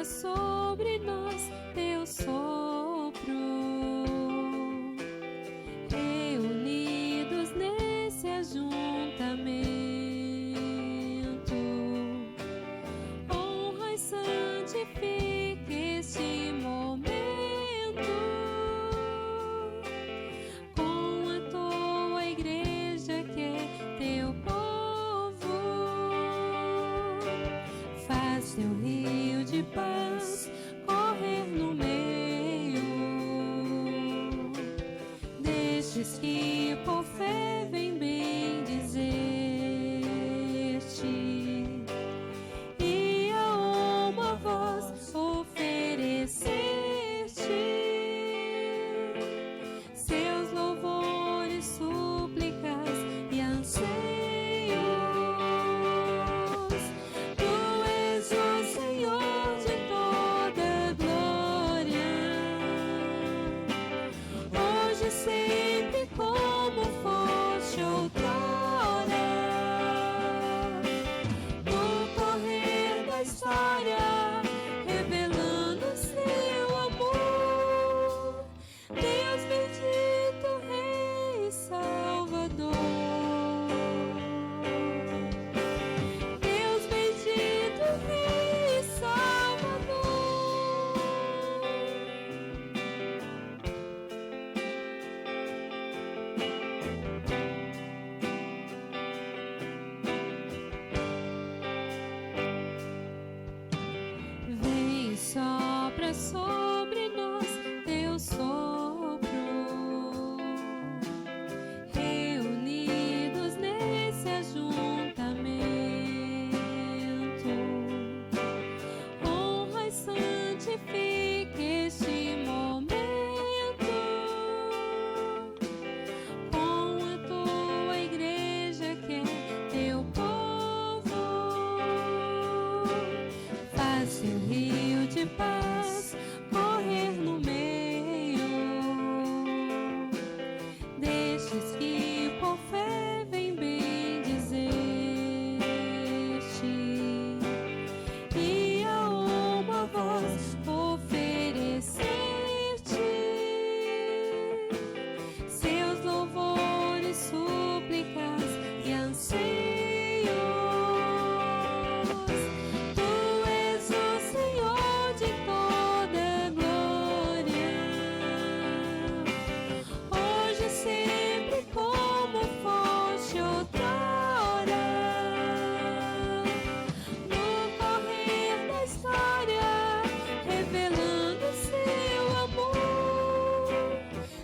sobre nós teu sopro, reunidos nesse ajuntamento, honra e santifica este momento com a tua igreja que é teu povo. Faz teu rio de paz correr no meio destes que por fé vem bendizer-te, e a uma voz oferecer-te seus louvores, súplicas e anseios. Tu és o Senhor de toda glória, hoje e sempre como foste outrora. No correr da história, revelando seu amor, Deus bendito, Rei e Salvador. Deus bendito, Rei e Salvador. Vem e sopra sobre nós teu sopro, reunidos nesse ajuntamento, honra e santifica este momento com a tua igreja que é teu povo. Faz teu rio de paz correr no meio destes que por fé vem bendizer-te, e a uma voz oferecer-te seus louvores, súplicas e anseios. Tu és o Senhor de toda glória, hoje e sempre como foste outrora. No correr da história, revelando seu amor,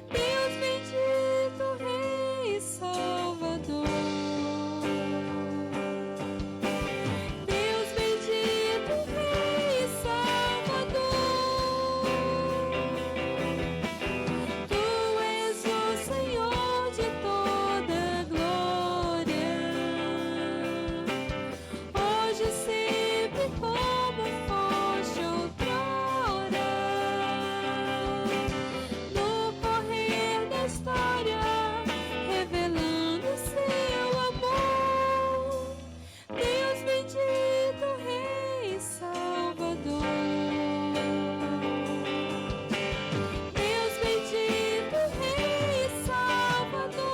Deus bendito, Rei e Salvador. Deus bendito, Rei e Salvador. Tu és o Senhor de toda glória, hoje e sempre como foste outrora. No correr da história, revelando seu amor, Deus bendito, Rei e Salvador. Deus bendito, Rei e Salvador.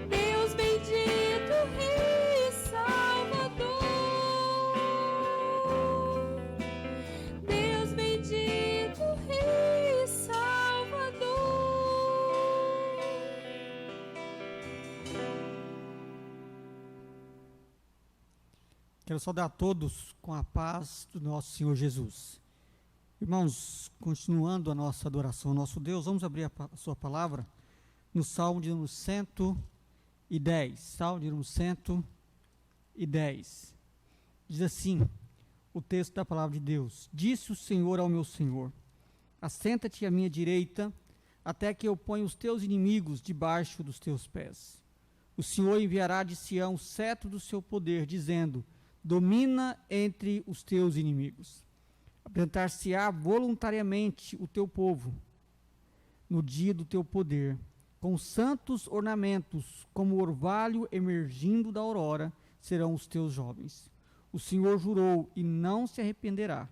Deus bendito, Rei e Salvador. Deus bendito, Rei e Salvador. Quero saudar a todos com a paz do nosso Senhor Jesus. Irmãos, continuando a nossa adoração ao nosso Deus, vamos abrir a sua palavra no Salmo de número 110. Salmo de número 110. Diz assim o texto da palavra de Deus: Disse o Senhor ao meu Senhor: Assenta-te à minha direita, até que eu ponha os teus inimigos debaixo dos teus pés. O Senhor enviará de Sião o cetro do seu poder, dizendo: Domina entre os teus inimigos. Apresentar-se-á voluntariamente o teu povo no dia do teu poder, com santos ornamentos, como o orvalho emergindo da aurora, serão os teus jovens. O Senhor jurou e não se arrependerá.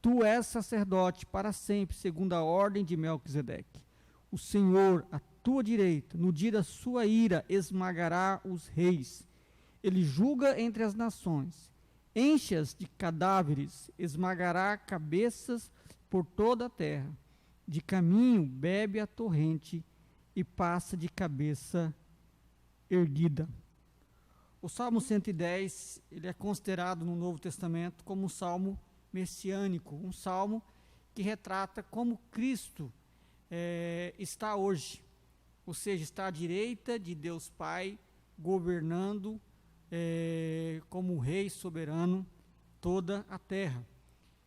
Tu és sacerdote para sempre, segundo a ordem de Melquisedeque. O Senhor, à tua direita, no dia da sua ira, esmagará os reis. Ele julga entre as nações. Enche-as de cadáveres, esmagará cabeças por toda a terra. De caminho bebe a torrente e passa de cabeça erguida. O Salmo 110, ele é considerado no Novo Testamento como um salmo messiânico, um salmo que retrata como Cristo está hoje, ou seja, está à direita de Deus Pai, governando como rei soberano toda a terra.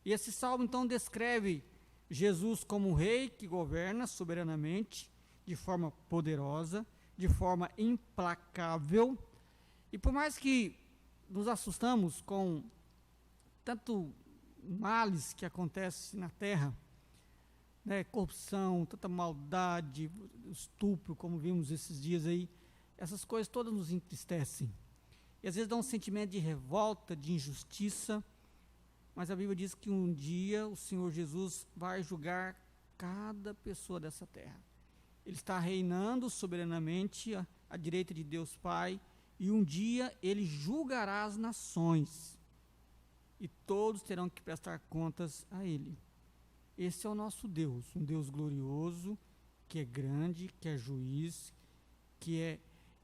E esse salmo então descreve Jesus como um rei que governa soberanamente, de forma poderosa, de forma implacável. E por mais que nos assustamos com tanto males que acontece na terra, né, corrupção, tanta maldade, estupro, como vimos esses dias aí, essas coisas todas nos entristecem. E às vezes dá um sentimento de revolta, de injustiça, mas a Bíblia diz que um dia o Senhor Jesus vai julgar cada pessoa dessa terra. Ele está reinando soberanamente à direita de Deus Pai, e um dia ele julgará as nações, e todos terão que prestar contas a ele. Esse é o nosso Deus, um Deus glorioso, que é grande, que é juiz, que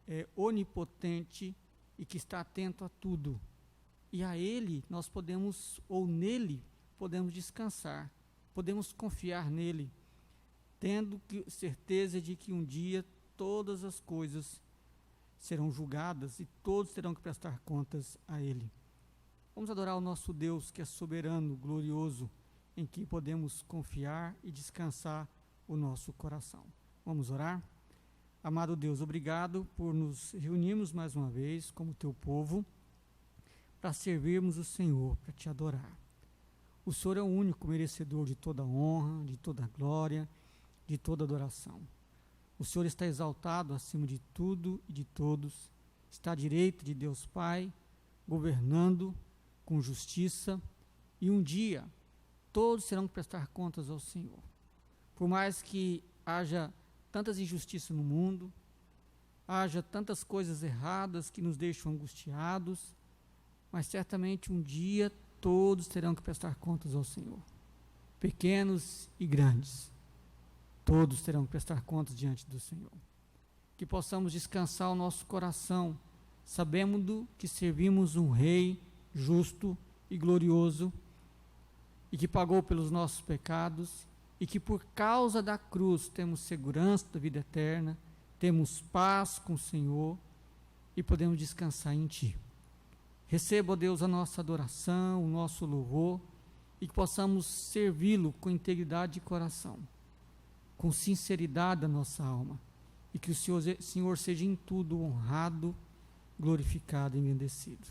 é onipotente e que está atento a tudo. E a ele nós podemos, ou nele, podemos descansar, podemos confiar nele, tendo certeza de que um dia todas as coisas serão julgadas e todos terão que prestar contas a ele. Vamos adorar o nosso Deus, que é soberano, glorioso, em que podemos confiar e descansar o nosso coração. Vamos orar? Amado Deus, obrigado por nos reunirmos mais uma vez como teu povo, para servirmos o Senhor, para te adorar. O Senhor é o único merecedor de toda honra, de toda glória, de toda adoração. O Senhor está exaltado acima de tudo e de todos, está à direita de Deus Pai, governando com justiça, e um dia todos terão que prestar contas ao Senhor. Por mais que haja tantas injustiças no mundo, haja tantas coisas erradas que nos deixam angustiados, mas certamente um dia todos terão que prestar contas ao Senhor. Pequenos e grandes, todos terão que prestar contas diante do Senhor. Que possamos descansar o nosso coração, sabendo que servimos um Rei justo e glorioso, e que pagou pelos nossos pecados, e que por causa da cruz temos segurança da vida eterna, temos paz com o Senhor, e podemos descansar em Ti. Receba, ó Deus, a nossa adoração, o nosso louvor, e que possamos servi-lo com integridade de coração, com sinceridade da nossa alma, e que o Senhor seja em tudo honrado, glorificado e engrandecido.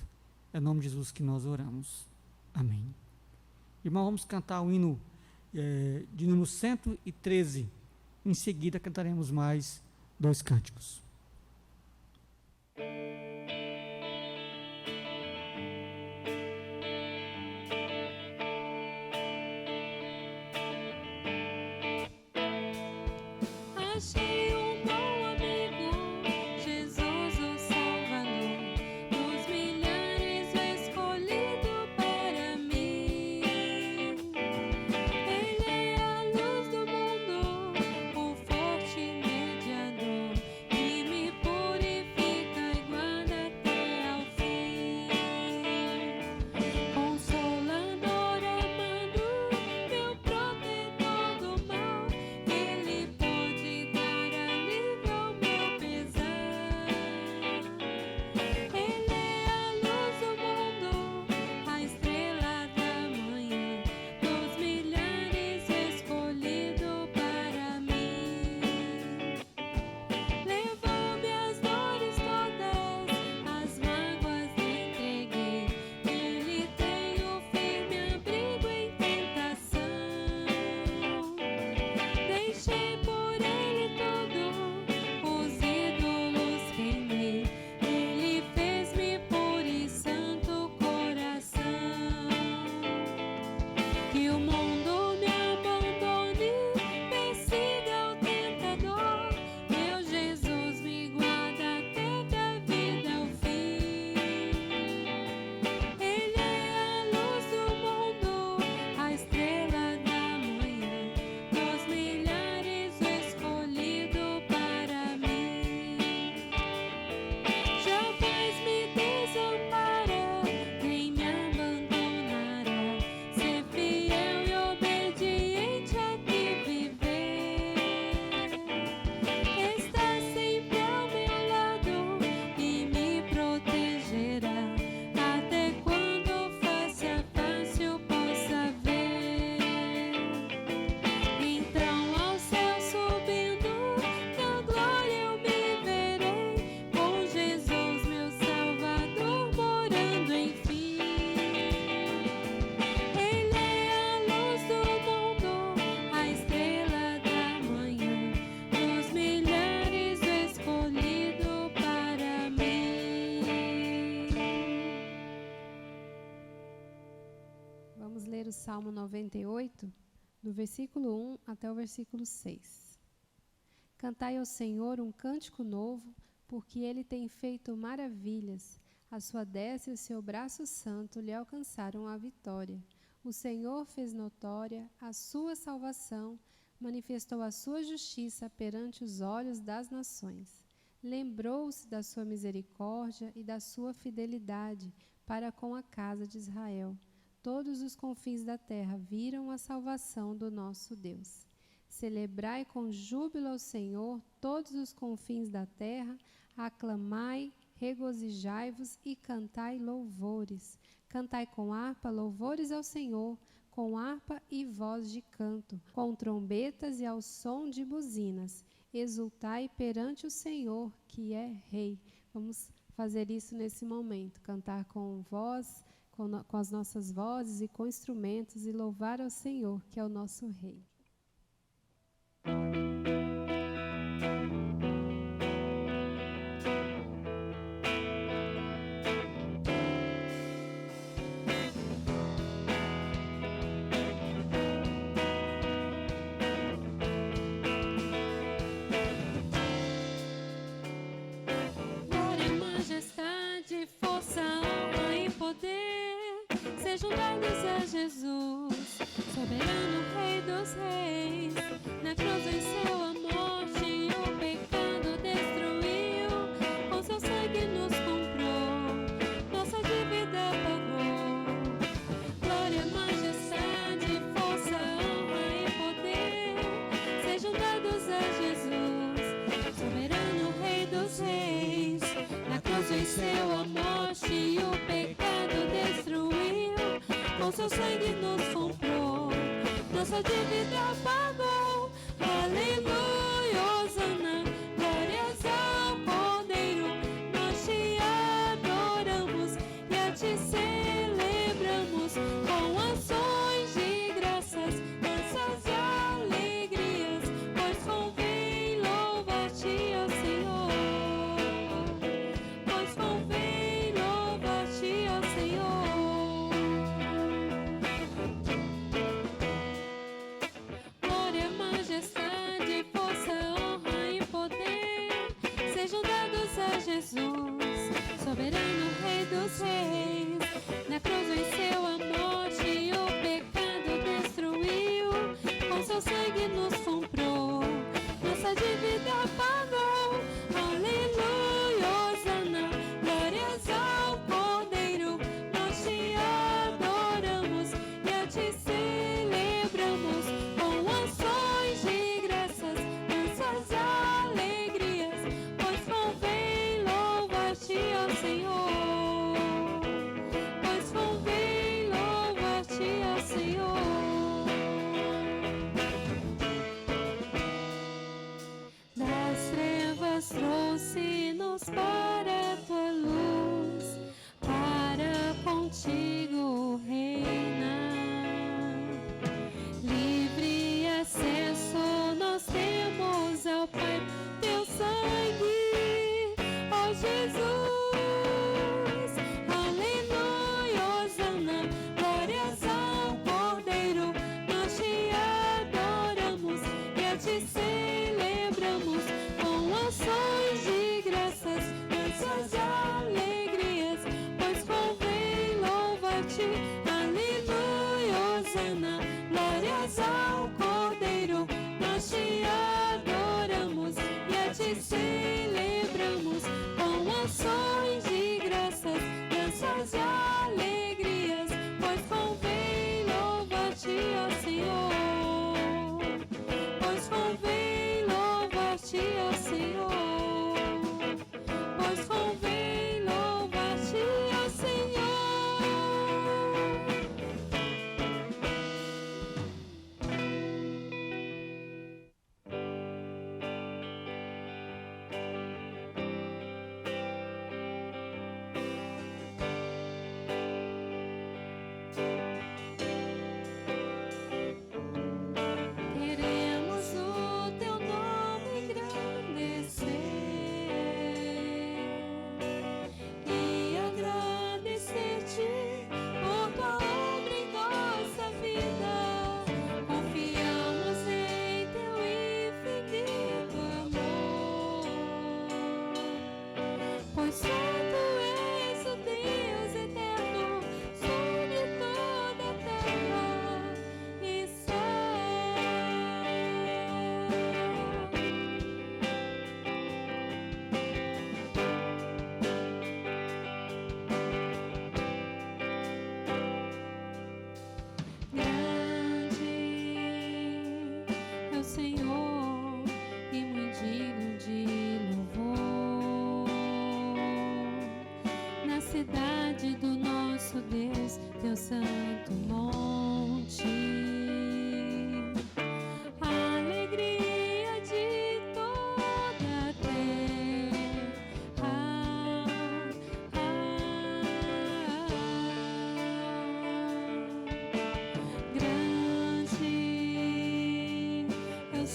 É no nome de Jesus que nós oramos. Amém. Irmão, vamos cantar o hino de número 113. Em seguida cantaremos mais 2 cânticos. Achei um bom amigo, Jesus o Salvador, dos milhares escolhido para mim. Ele é a luz do mundo, o forte mediador, que me purifica e guarda até ao fim. Consolador amado, meu protetor do mal, Ele pode dar Salmo 98, do versículo 1 até o versículo 6. Cantai ao Senhor um cântico novo, porque Ele tem feito maravilhas. A sua destra e o seu braço santo lhe alcançaram a vitória. O Senhor fez notória a sua salvação, manifestou a sua justiça perante os olhos das nações. Lembrou-se da sua misericórdia e da sua fidelidade para com a casa de Israel. Todos os confins da terra viram a salvação do nosso Deus. Celebrai com júbilo ao Senhor todos os confins da terra, aclamai, regozijai-vos e cantai louvores. Cantai com harpa louvores ao Senhor, com harpa e voz de canto, com trombetas e ao som de buzinas. Exultai perante o Senhor, que é Rei. Vamos fazer isso nesse momento, cantar com voz, com as nossas vozes e com instrumentos e louvar ao Senhor, que é o nosso Rei. Sejam dados a Jesus, soberano Rei dos Reis. Na cruz venceu a morte e o pecado destruiu. Com seu sangue nos comprou, nossa dívida pagou. Glória, majestade, força, honra e poder sejam dados a Jesus, soberano Rei dos Reis. Na cruz venceu a morte e o pecado destruiu. Com seu sangue nos comprou, nossa dívida pagou. Aleluia, Hosana, glórias ao Cordeiro. Nós te adoramos e a ti celebramos com ações de graças, danças e alegrias, pois convém louvar-te, ó Senhor. Pois convém louvar-te, ó Senhor. Majestade,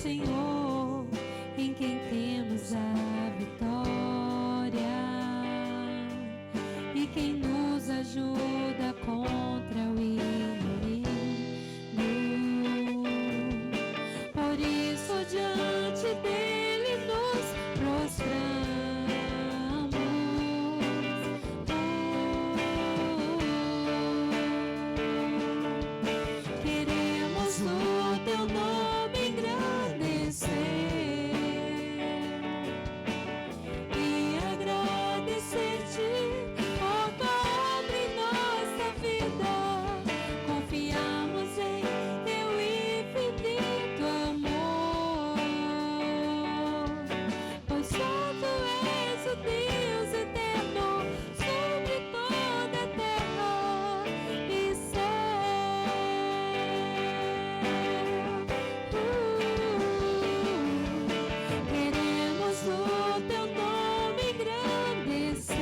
Senhor, em quem temos a vitória e quem nos ajuda contra o inimigo. Por isso diante dele nos prostramos. Queremos o teu nome engrandecer e agradecer-te por tua obra em nossa vida. Confiamos em teu infinito amor, pois só tu és o Deus eterno sobre toda a terra e céu. Queremos o teu nome engrandecer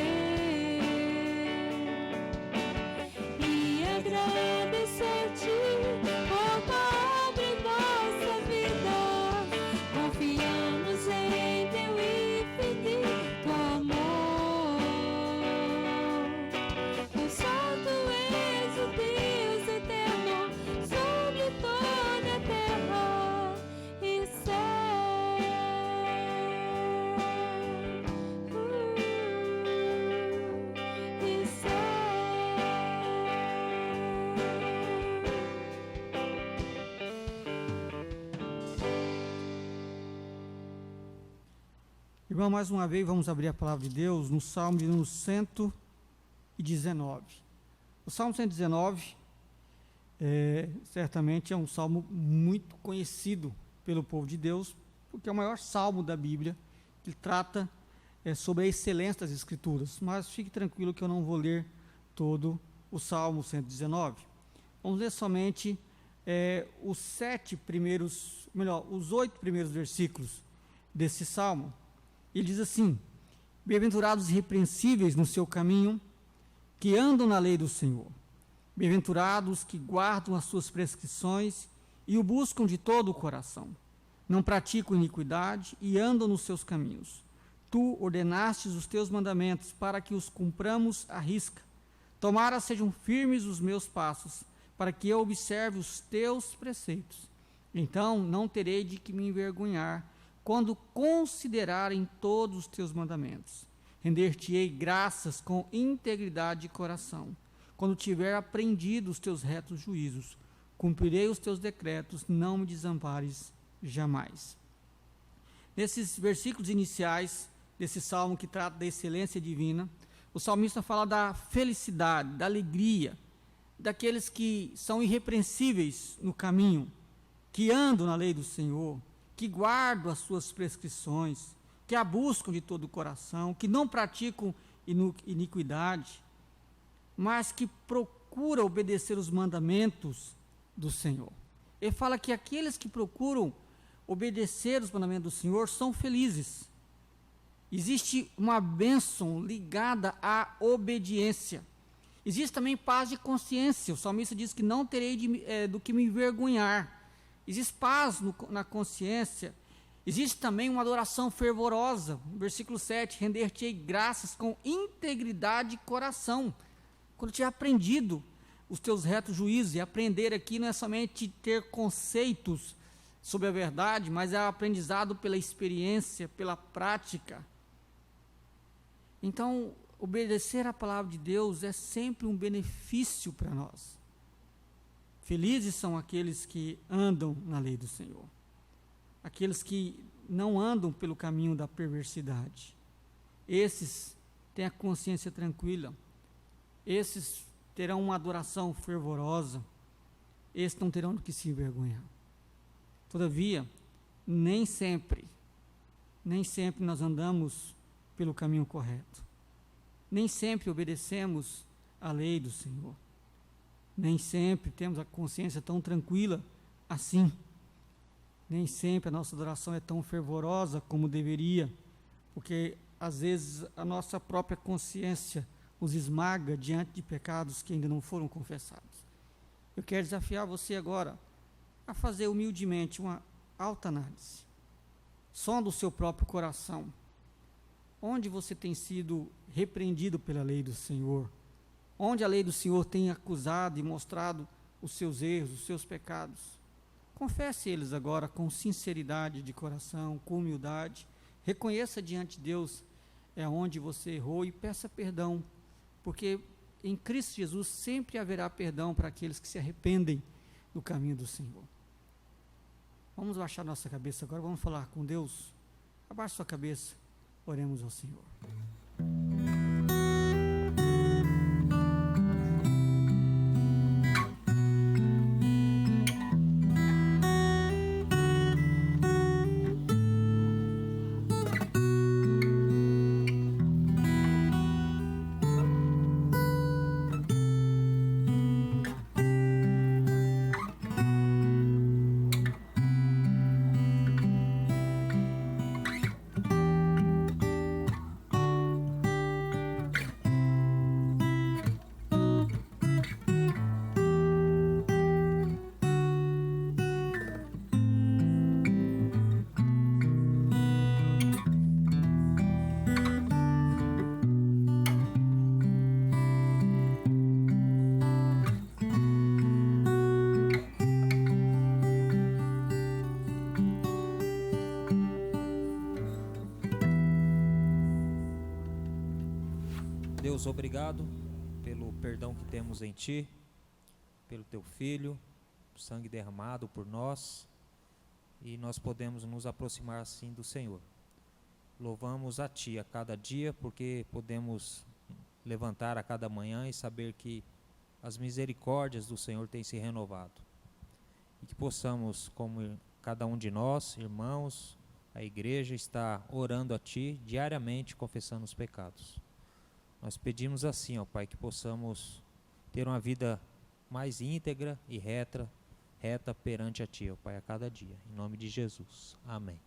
e agradecer-te por tua obra em nossa vida. Confiamos em teu infinito amor, pois só tu és o Deus eterno sobre toda a terra e céu. E céu. Irmão, mais uma vez vamos abrir a palavra de Deus no Salmo de número 119. O Salmo 119 certamente é um salmo muito conhecido pelo povo de Deus, porque é o maior salmo da Bíblia, que trata sobre a excelência das Escrituras. Mas fique tranquilo que eu não vou ler todo o Salmo 119. Vamos ler somente os 8 primeiros versículos desse salmo. Ele diz assim: bem-aventurados os irrepreensíveis no seu caminho, que andam na lei do Senhor. Bem-aventurados que guardam as suas prescrições e o buscam de todo o coração. Não praticam iniquidade e andam nos seus caminhos. Tu ordenastes os teus mandamentos para que os cumpramos à risca. Tomara sejam firmes os meus passos, para que eu observe os teus preceitos. Então não terei de que me envergonhar, quando considerarem todos os teus mandamentos. Render-te-ei graças com integridade de coração. Quando tiver aprendido os teus retos juízos, cumprirei os teus decretos, não me desampares jamais. Nesses versículos iniciais desse salmo que trata da excelência divina, o salmista fala da felicidade, da alegria, daqueles que são irrepreensíveis no caminho, que andam na lei do Senhor, que guardam as suas prescrições, que a buscam de todo o coração, que não praticam iniquidade, mas que procuram obedecer os mandamentos do Senhor. Ele fala que aqueles que procuram obedecer os mandamentos do Senhor são felizes. Existe uma bênção ligada à obediência. Existe também paz de consciência. O salmista diz que não terei do que me envergonhar. Existe paz na consciência. Existe também uma adoração fervorosa. Versículo 7, render-te-ei graças com integridade de coração. Quando tiver aprendido os teus retos juízos, e aprender aqui não é somente ter conceitos sobre a verdade, mas é aprendizado pela experiência, pela prática. Então, obedecer à palavra de Deus é sempre um benefício para nós. Felizes são aqueles que andam na lei do Senhor, aqueles que não andam pelo caminho da perversidade. Esses têm a consciência tranquila, esses terão uma adoração fervorosa, esses não terão do que se envergonhar. Todavia, nem sempre nós andamos pelo caminho correto, nem sempre obedecemos à lei do Senhor. Nem sempre temos a consciência tão tranquila assim. Nem sempre a nossa adoração é tão fervorosa como deveria, porque às vezes a nossa própria consciência nos esmaga diante de pecados que ainda não foram confessados. Eu quero desafiar você agora a fazer humildemente uma autoanálise. Sonda o seu próprio coração. Onde você tem sido repreendido pela lei do Senhor? Onde a lei do Senhor tem acusado e mostrado os seus erros, os seus pecados? Confesse eles agora com sinceridade de coração, com humildade. Reconheça diante de Deus onde você errou e peça perdão, porque em Cristo Jesus sempre haverá perdão para aqueles que se arrependem do caminho do Senhor. Vamos baixar nossa cabeça agora, vamos falar com Deus. Abaixe sua cabeça, oremos ao Senhor. Deus, obrigado pelo perdão que temos em Ti, pelo Teu Filho, o sangue derramado por nós, e nós podemos nos aproximar assim do Senhor. Louvamos a Ti a cada dia, porque podemos levantar a cada manhã e saber que as misericórdias do Senhor têm se renovado. E que possamos, como cada um de nós, irmãos, a igreja está orando a Ti diariamente, confessando os pecados. Nós pedimos assim, ó Pai, que possamos ter uma vida mais íntegra e reta perante a Ti, ó Pai, a cada dia. Em nome de Jesus. Amém.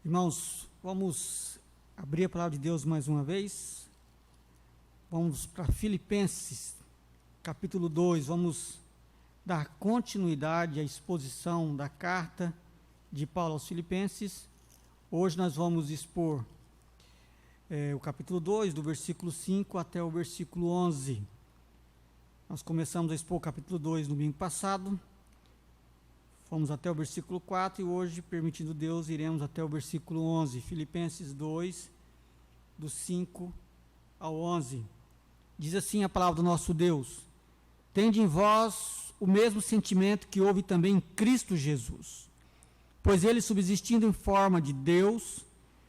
Irmãos, vamos abrir a palavra de Deus mais uma vez. Vamos para Filipenses, capítulo 2. Vamos dar continuidade à exposição da carta de Paulo aos Filipenses. Hoje nós vamos expor o capítulo 2, do versículo 5 até o versículo 11. Nós começamos a expor o capítulo 2 no domingo passado. Fomos até o versículo 4 e hoje, permitindo Deus, iremos até o versículo 11. Filipenses 2, do 5 ao 11. Diz assim a palavra do nosso Deus: tende em vós o mesmo sentimento que houve também em Cristo Jesus, pois ele, subsistindo em forma de Deus,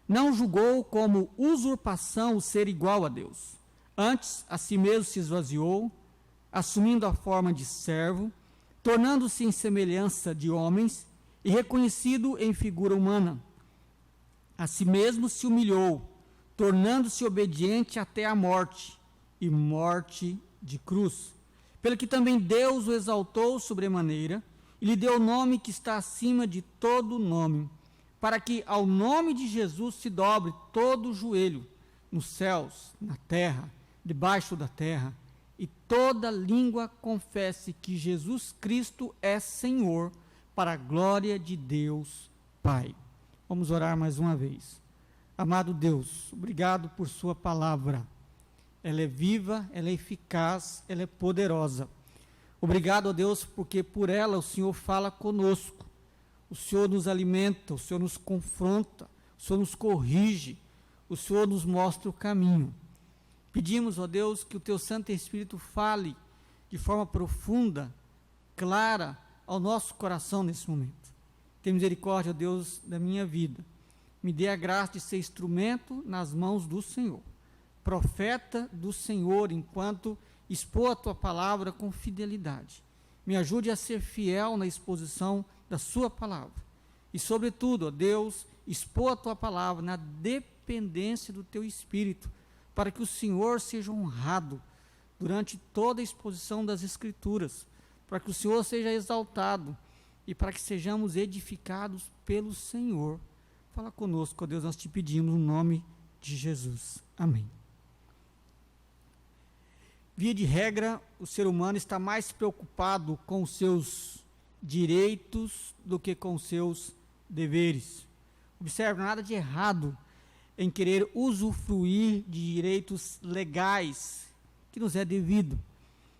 não julgou como usurpação o ser igual a Deus. Antes, a si mesmo se esvaziou, assumindo a forma de servo, tornando-se em semelhança de homens e reconhecido em figura humana. A si mesmo se humilhou, tornando-se obediente até a morte, e morte de cruz. Pelo que também Deus o exaltou sobremaneira, e lhe deu o nome que está acima de todo nome, para que ao nome de Jesus se dobre todo o joelho, nos céus, na terra, debaixo da terra, e toda língua confesse que Jesus Cristo é Senhor, para a glória de Deus Pai. Vamos orar mais uma vez. Amado Deus, obrigado por sua palavra. Ela é viva, ela é eficaz, ela é poderosa. Obrigado, ó Deus, porque por ela o Senhor fala conosco. O Senhor nos alimenta, o Senhor nos confronta, o Senhor nos corrige, o Senhor nos mostra o caminho. Pedimos, ó Deus, que o Teu Santo Espírito fale de forma profunda, clara, ao nosso coração nesse momento. Tem misericórdia, ó Deus, da minha vida. Me dê a graça de ser instrumento nas mãos do Senhor, profeta do Senhor, enquanto expor a Tua palavra com fidelidade. Me ajude a ser fiel na exposição da Sua palavra. E, sobretudo, ó Deus, expor a Tua palavra na dependência do Teu Espírito, para que o Senhor seja honrado durante toda a exposição das Escrituras, para que o Senhor seja exaltado e para que sejamos edificados pelo Senhor. Fala conosco, ó Deus, nós te pedimos no nome de Jesus. Amém. Via de regra, o ser humano está mais preocupado com os seus direitos do que com os seus deveres. Observe, nada de errado em querer usufruir de direitos legais que nos é devido.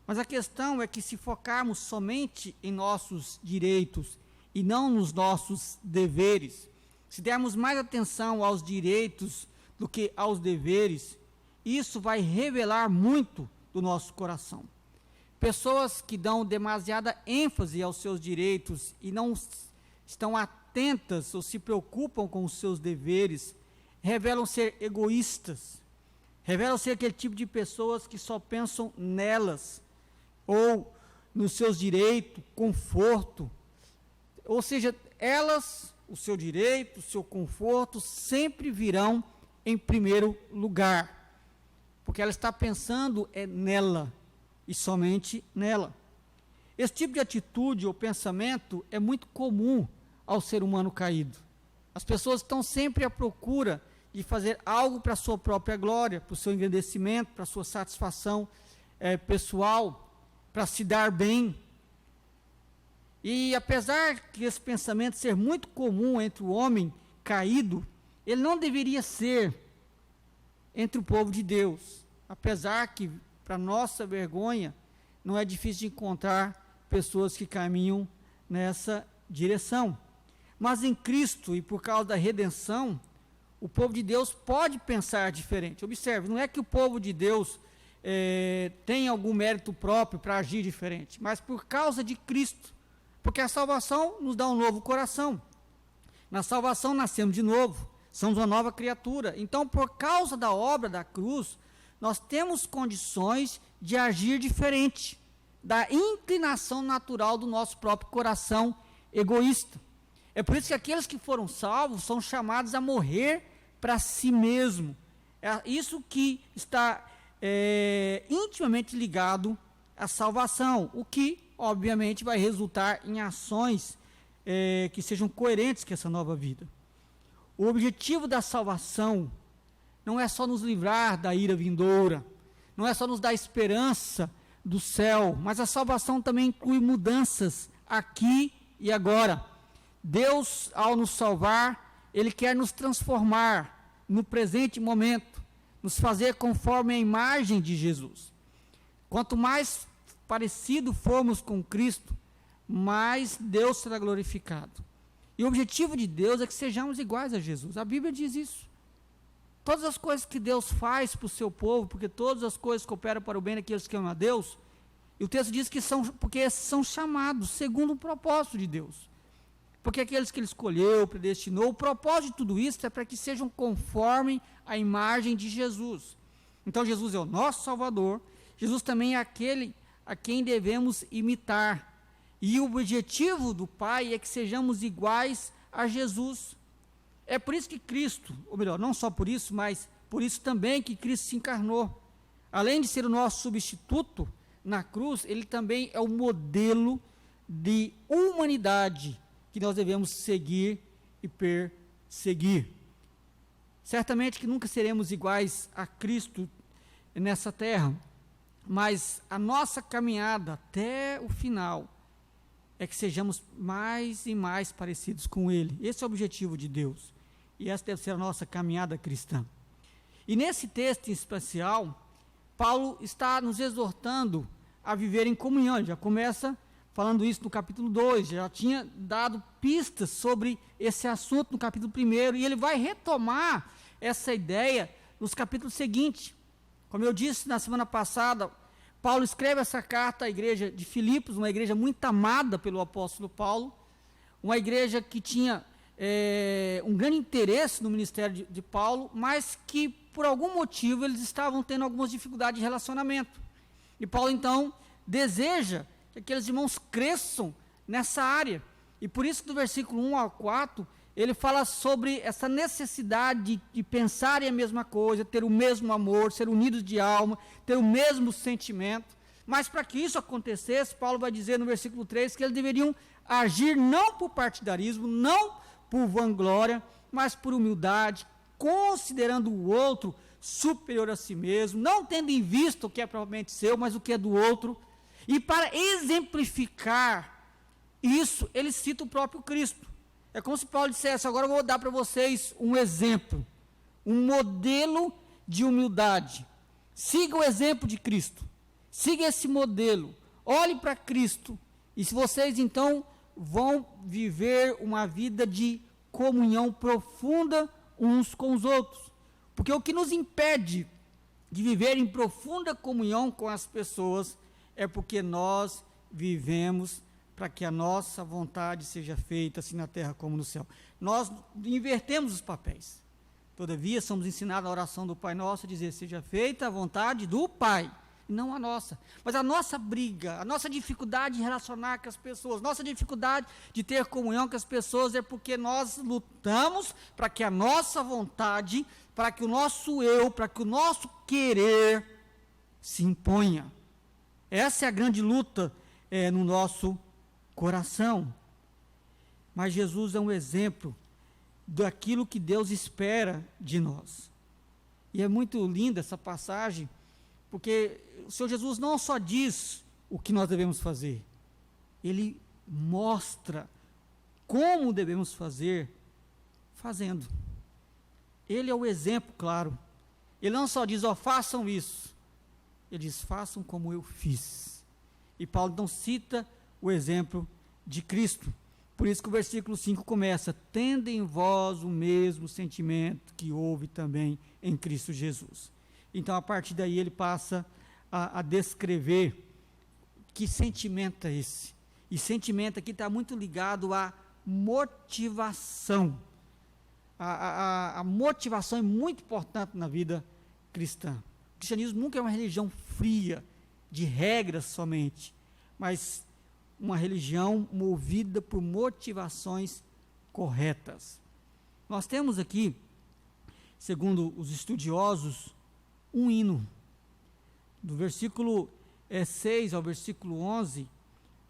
Mas a questão é que, se focarmos somente em nossos direitos e não nos nossos deveres, se dermos mais atenção aos direitos do que aos deveres, isso vai revelar muito do nosso coração. Pessoas que dão demasiada ênfase aos seus direitos e não estão atentas ou se preocupam com os seus deveres, revelam ser egoístas, revelam ser aquele tipo de pessoas que só pensam nelas, ou nos seus direitos, conforto, ou seja, elas, o seu direito, o seu conforto, sempre virão em primeiro lugar, porque ela está pensando nela, e somente nela. Esse tipo de atitude ou pensamento é muito comum ao ser humano caído. As pessoas estão sempre à procura de fazer algo para a sua própria glória, para o seu engrandecimento, para a sua satisfação pessoal, para se dar bem. E apesar que esse pensamento ser muito comum entre o homem caído, ele não deveria ser entre o povo de Deus. Apesar que, para nossa vergonha, não é difícil de encontrar pessoas que caminham nessa direção. Mas em Cristo, e por causa da redenção, o povo de Deus pode pensar diferente. Observe, não é que o povo de Deus tem algum mérito próprio para agir diferente, mas por causa de Cristo, porque a salvação nos dá um novo coração. Na salvação nascemos de novo, somos uma nova criatura. Então, por causa da obra da cruz, nós temos condições de agir diferente da inclinação natural do nosso próprio coração egoísta. É por isso que aqueles que foram salvos são chamados a morrer para si mesmo. É isso que está intimamente ligado à salvação, o que, obviamente, vai resultar em ações que sejam coerentes com essa nova vida. O objetivo da salvação não é só nos livrar da ira vindoura, não é só nos dar esperança do céu, mas a salvação também inclui mudanças aqui e agora. Deus, ao nos salvar, Ele quer nos transformar no presente momento, nos fazer conforme a imagem de Jesus. Quanto mais parecido formos com Cristo, mais Deus será glorificado. E o objetivo de Deus é que sejamos iguais a Jesus. A Bíblia diz isso. Todas as coisas que Deus faz para o seu povo, porque todas as coisas cooperam para o bem daqueles que amam a Deus, e o texto diz que porque são chamados segundo o propósito de Deus. Porque aqueles que Ele escolheu, predestinou, o propósito de tudo isso é para que sejam conforme a imagem de Jesus. Então Jesus é o nosso Salvador, Jesus também é aquele a quem devemos imitar. E o objetivo do Pai é que sejamos iguais a Jesus. É por isso que Cristo, ou melhor, não só por isso, mas por isso também que Cristo se encarnou. Além de ser o nosso substituto na cruz, Ele também é o modelo de humanidade que nós devemos seguir e perseguir. Certamente que nunca seremos iguais a Cristo nessa terra, mas a nossa caminhada até o final é que sejamos mais e mais parecidos com Ele. Esse é o objetivo de Deus. E essa deve ser a nossa caminhada cristã. E nesse texto em especial, Paulo está nos exortando a viver em comunhão. Ele já começa falando isso no capítulo 2, já tinha dado pistas sobre esse assunto no capítulo 1, e ele vai retomar essa ideia nos capítulos seguintes. Como eu disse na semana passada, Paulo escreve essa carta à igreja de Filipos, uma igreja muito amada pelo apóstolo Paulo, uma igreja que tinha um grande interesse no ministério de Paulo, mas que por algum motivo eles estavam tendo algumas dificuldades de relacionamento. E Paulo então deseja que aqueles irmãos cresçam nessa área. E por isso do versículo 1 ao 4, ele fala sobre essa necessidade de pensarem a mesma coisa, ter o mesmo amor, ser unidos de alma, ter o mesmo sentimento. Mas para que isso acontecesse, Paulo vai dizer no versículo 3 que eles deveriam agir não por partidarismo, não por vanglória, mas por humildade, considerando o outro superior a si mesmo, não tendo em vista o que é propriamente seu, mas o que é do outro. E para exemplificar isso, ele cita o próprio Cristo. É como se Paulo dissesse: agora eu vou dar para vocês um exemplo, um modelo de humildade. Siga o exemplo de Cristo, siga esse modelo, olhe para Cristo, e se vocês então vão viver uma vida de comunhão profunda uns com os outros. Porque o que nos impede de viver em profunda comunhão com as pessoas é porque nós vivemos para que a nossa vontade seja feita, assim na terra como no céu. Nós invertemos os papéis. Todavia, somos ensinados a oração do Pai Nosso a dizer: seja feita a vontade do Pai, não a nossa. Mas a nossa briga, a nossa dificuldade de relacionar com as pessoas, nossa dificuldade de ter comunhão com as pessoas é porque nós lutamos para que a nossa vontade, para que o nosso eu, para que o nosso querer se imponha. Essa é a grande luta no nosso coração. Mas Jesus é um exemplo daquilo que Deus espera de nós. E é muito linda essa passagem, porque o Senhor Jesus não só diz o que nós devemos fazer, Ele mostra como devemos fazer, fazendo. Ele é o exemplo claro. Ele não só diz: ó, façam isso. Ele diz: façam como eu fiz. E Paulo então cita o exemplo de Cristo. Por isso que o versículo 5 começa: tende em vós o mesmo sentimento que houve também em Cristo Jesus. Então, a partir daí, ele passa a descrever que sentimento é esse. E sentimento aqui está muito ligado à motivação. A motivação é muito importante na vida cristã. O cristianismo nunca é uma religião fria, de regras somente, mas uma religião movida por motivações corretas. Nós temos aqui, segundo os estudiosos, um hino. Do versículo 6 ao versículo 11,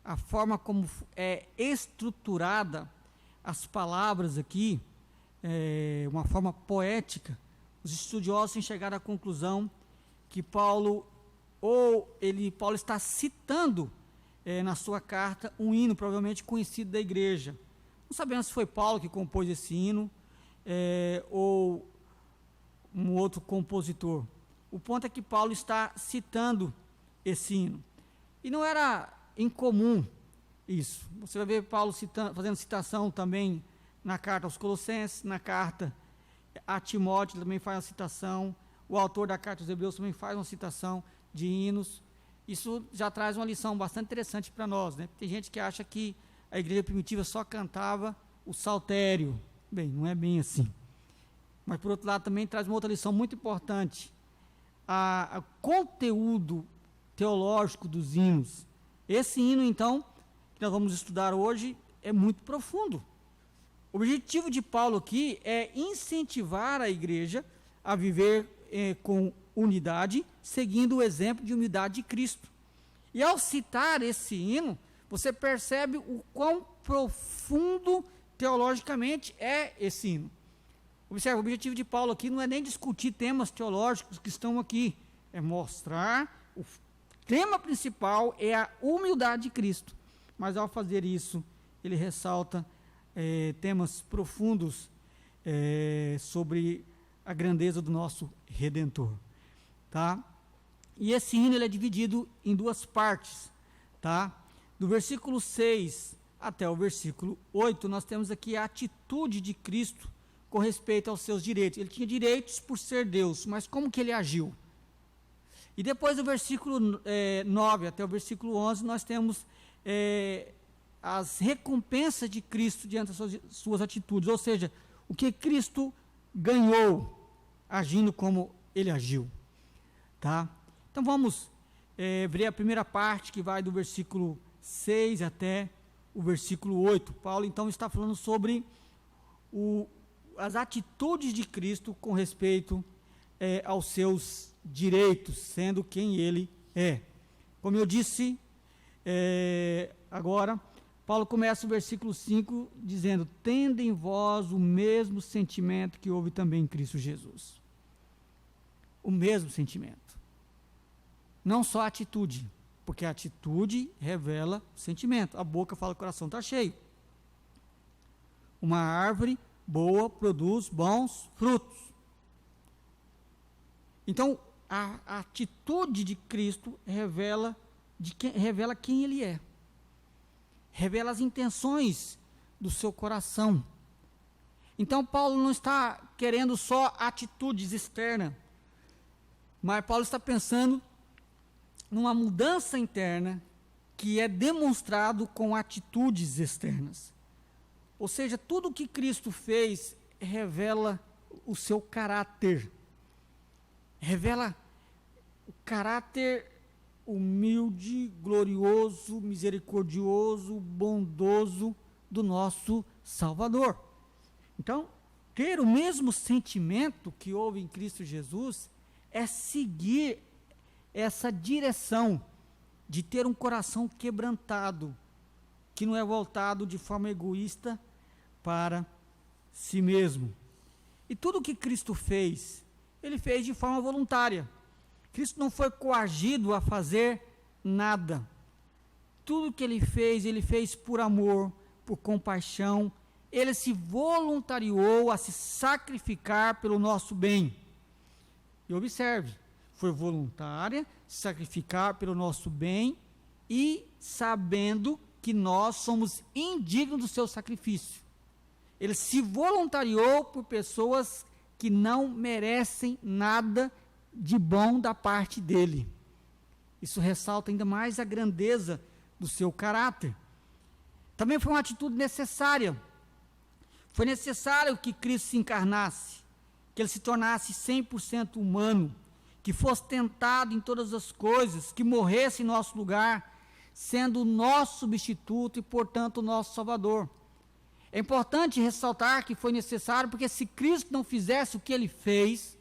a forma como é estruturada as palavras aqui, uma forma poética, os estudiosos têm chegado à conclusão que Paulo está citando na sua carta um hino provavelmente conhecido da igreja. Não sabemos se foi Paulo que compôs esse hino ou um outro compositor. O ponto é que Paulo está citando esse hino. E não era incomum isso. Você vai ver Paulo fazendo citação também na carta aos Colossenses, na carta a Timóteo também faz uma citação, o autor da carta aos Hebreus também faz uma citação de hinos. Isso já traz uma lição bastante interessante para nós, né? Tem gente que acha que a igreja primitiva só cantava o saltério. Bem, não é bem assim. Mas, por outro lado, também traz uma outra lição muito importante. O conteúdo teológico dos hinos. Esse hino, então, que nós vamos estudar hoje, é muito profundo. O objetivo de Paulo aqui é incentivar a igreja a viver com unidade, seguindo o exemplo de unidade de Cristo. E ao citar esse hino, você percebe o quão profundo teologicamente é esse hino. Observe, o objetivo de Paulo aqui não é nem discutir temas teológicos que estão aqui, é mostrar, o tema principal é a humildade de Cristo. Mas ao fazer isso, ele ressalta temas profundos sobre a grandeza do nosso Redentor. Tá? E esse hino ele é dividido em duas partes. Tá? Do versículo 6 até o versículo 8, nós temos aqui a atitude de Cristo com respeito aos seus direitos. Ele tinha direitos por ser Deus, mas como que ele agiu? E depois do versículo 9 até o versículo 11, nós temos as recompensas de Cristo diante das suas atitudes, ou seja, o que Cristo ganhou agindo como ele agiu. Tá? Então vamos ver a primeira parte, que vai do versículo 6 até o versículo 8. Paulo então está falando sobre as atitudes de Cristo com respeito aos seus direitos, sendo quem ele é. Como eu disse agora, Paulo começa o versículo 5 dizendo: tende em vós o mesmo sentimento que houve também em Cristo Jesus. O mesmo sentimento. Não só a atitude, porque a atitude revela o sentimento. A boca fala que o coração está cheio. Uma árvore boa produz bons frutos. Então, a atitude de Cristo revela quem ele é. Revela as intenções do seu coração. Então, Paulo não está querendo só atitudes externas, mas Paulo está pensando numa mudança interna que é demonstrado com atitudes externas. Ou seja, tudo o que Cristo fez revela o seu caráter. Revela o caráter humilde, glorioso, misericordioso, bondoso do nosso Salvador. Então, ter o mesmo sentimento que houve em Cristo Jesus é seguir essa direção de ter um coração quebrantado, que não é voltado de forma egoísta para si mesmo. E tudo que Cristo fez, ele fez de forma voluntária. Cristo não foi coagido a fazer nada. Tudo que ele fez por amor, por compaixão. Ele se voluntariou a se sacrificar pelo nosso bem. E observe, foi voluntária, se sacrificar pelo nosso bem e sabendo que nós somos indignos do seu sacrifício. Ele se voluntariou por pessoas que não merecem nada de bom da parte dele. Isso ressalta ainda mais a grandeza do seu caráter. Também foi uma atitude necessária. Foi necessário que Cristo se encarnasse, que ele se tornasse 100% humano, que fosse tentado em todas as coisas, que morresse em nosso lugar, sendo o nosso substituto e, portanto, o nosso Salvador. É importante ressaltar que foi necessário, porque se Cristo não fizesse o que ele fez,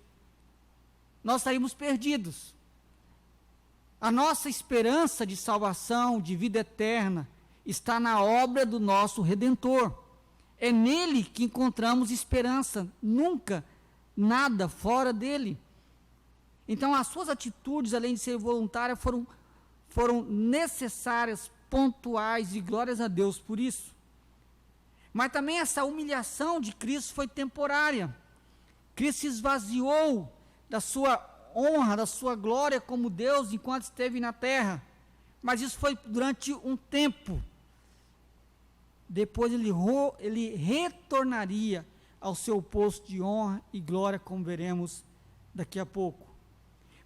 nós estaríamos perdidos. A nossa esperança de salvação, de vida eterna, está na obra do nosso Redentor. É nele que encontramos esperança, nunca nada fora dele. Então, as suas atitudes, além de ser voluntárias, foram necessárias, pontuais, e glórias a Deus por isso. Mas também essa humilhação de Cristo foi temporária. Cristo se esvaziou da sua honra, da sua glória como Deus enquanto esteve na terra. Mas isso foi durante um tempo. depois ele retornaria ao seu posto de honra e glória, como veremos daqui a pouco.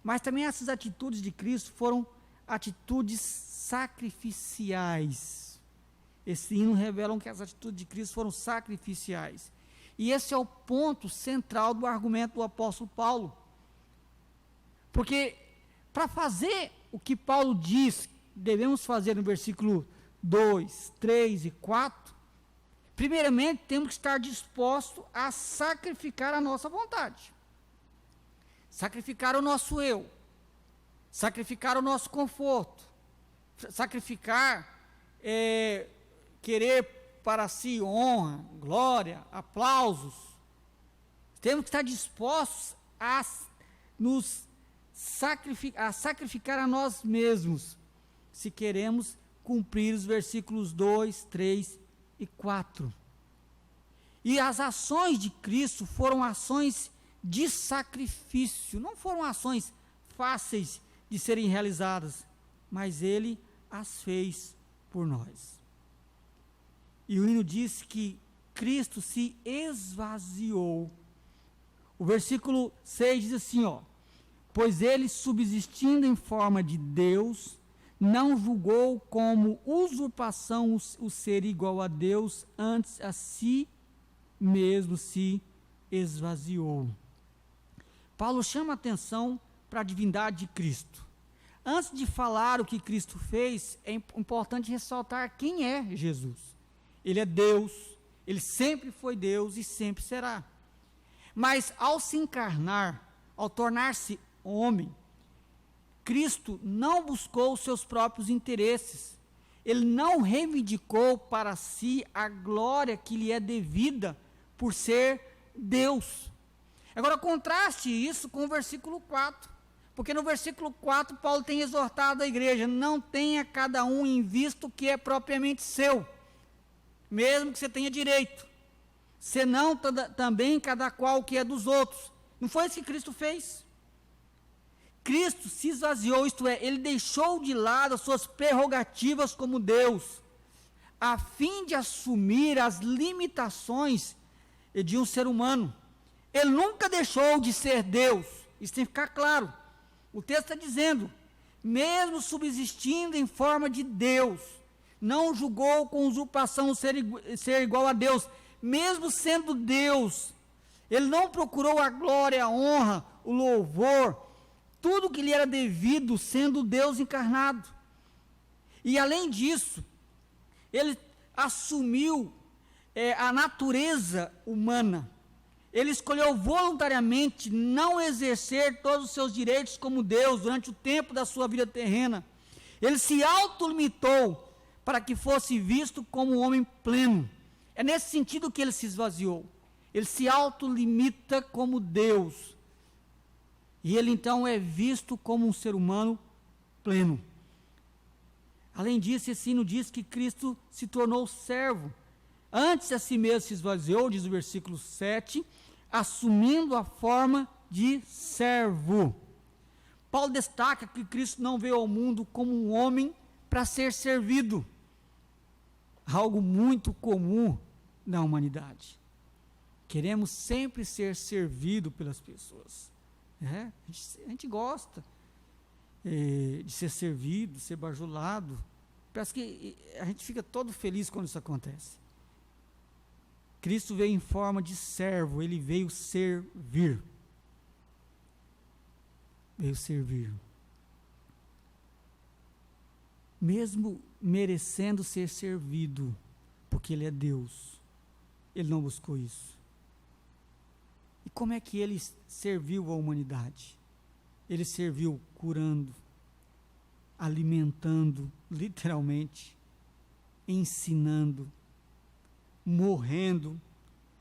Mas também essas atitudes de Cristo foram atitudes sacrificiais. Esse hino revela que as atitudes de Cristo foram sacrificiais. E esse é o ponto central do argumento do apóstolo Paulo. Porque para fazer o que Paulo diz, devemos fazer no versículo 2, 3 e 4, primeiramente temos que estar dispostos a sacrificar a nossa vontade. Sacrificar o nosso eu. Sacrificar o nosso conforto. Sacrificar, querer para si honra, glória, aplausos. Temos que estar dispostos a sacrificar a nós mesmos, se queremos cumprir os versículos 2, 3 e 4. E as ações de Cristo foram ações de sacrifício, não foram ações fáceis de serem realizadas, mas Ele as fez por nós. E o hino diz que Cristo se esvaziou. O versículo 6 diz assim, pois Ele, subsistindo em forma de Deus, não julgou como usurpação o ser igual a Deus, antes a si mesmo se esvaziou. Paulo chama a atenção para a divindade de Cristo. Antes de falar o que Cristo fez, é importante ressaltar quem é Jesus. Ele é Deus, ele sempre foi Deus e sempre será. Mas ao se encarnar, ao tornar-se homem, Cristo não buscou os seus próprios interesses. Ele não reivindicou para si a glória que lhe é devida por ser Deus. Agora, contraste isso com o versículo 4. Porque no versículo 4, Paulo tem exortado a igreja: não tenha cada um em vista o que é propriamente seu, mesmo que você tenha direito, senão também cada qual o que é dos outros. Não foi isso que Cristo fez? Cristo se esvaziou, isto é, ele deixou de lado as suas prerrogativas como Deus, a fim de assumir as limitações de um ser humano. Ele nunca deixou de ser Deus, isso tem que ficar claro. O texto está dizendo, mesmo subsistindo em forma de Deus, não julgou com usurpação ser igual a Deus, mesmo sendo Deus, ele não procurou a glória, a honra, o louvor, tudo que lhe era devido, sendo Deus encarnado. E além disso, ele assumiu a natureza humana. Ele escolheu voluntariamente não exercer todos os seus direitos como Deus durante o tempo da sua vida terrena. Ele se autolimitou para que fosse visto como um homem pleno. É nesse sentido que ele se esvaziou. Ele se autolimita como Deus. E ele então é visto como um ser humano pleno. Além disso, esse hino diz que Cristo se tornou servo. Antes a si mesmo se esvaziou, diz o versículo 7, assumindo a forma de servo. Paulo destaca que Cristo não veio ao mundo como um homem para ser servido. Algo muito comum na humanidade. Queremos sempre ser servido pelas pessoas. A gente gosta de ser servido, de ser bajulado. Parece que a gente fica todo feliz quando isso acontece. Cristo veio em forma de servo, ele veio servir. Veio servir. Mesmo merecendo ser servido, porque ele é Deus, ele não buscou isso. E como é que ele serviu a humanidade? Ele serviu curando, alimentando, literalmente, ensinando, morrendo,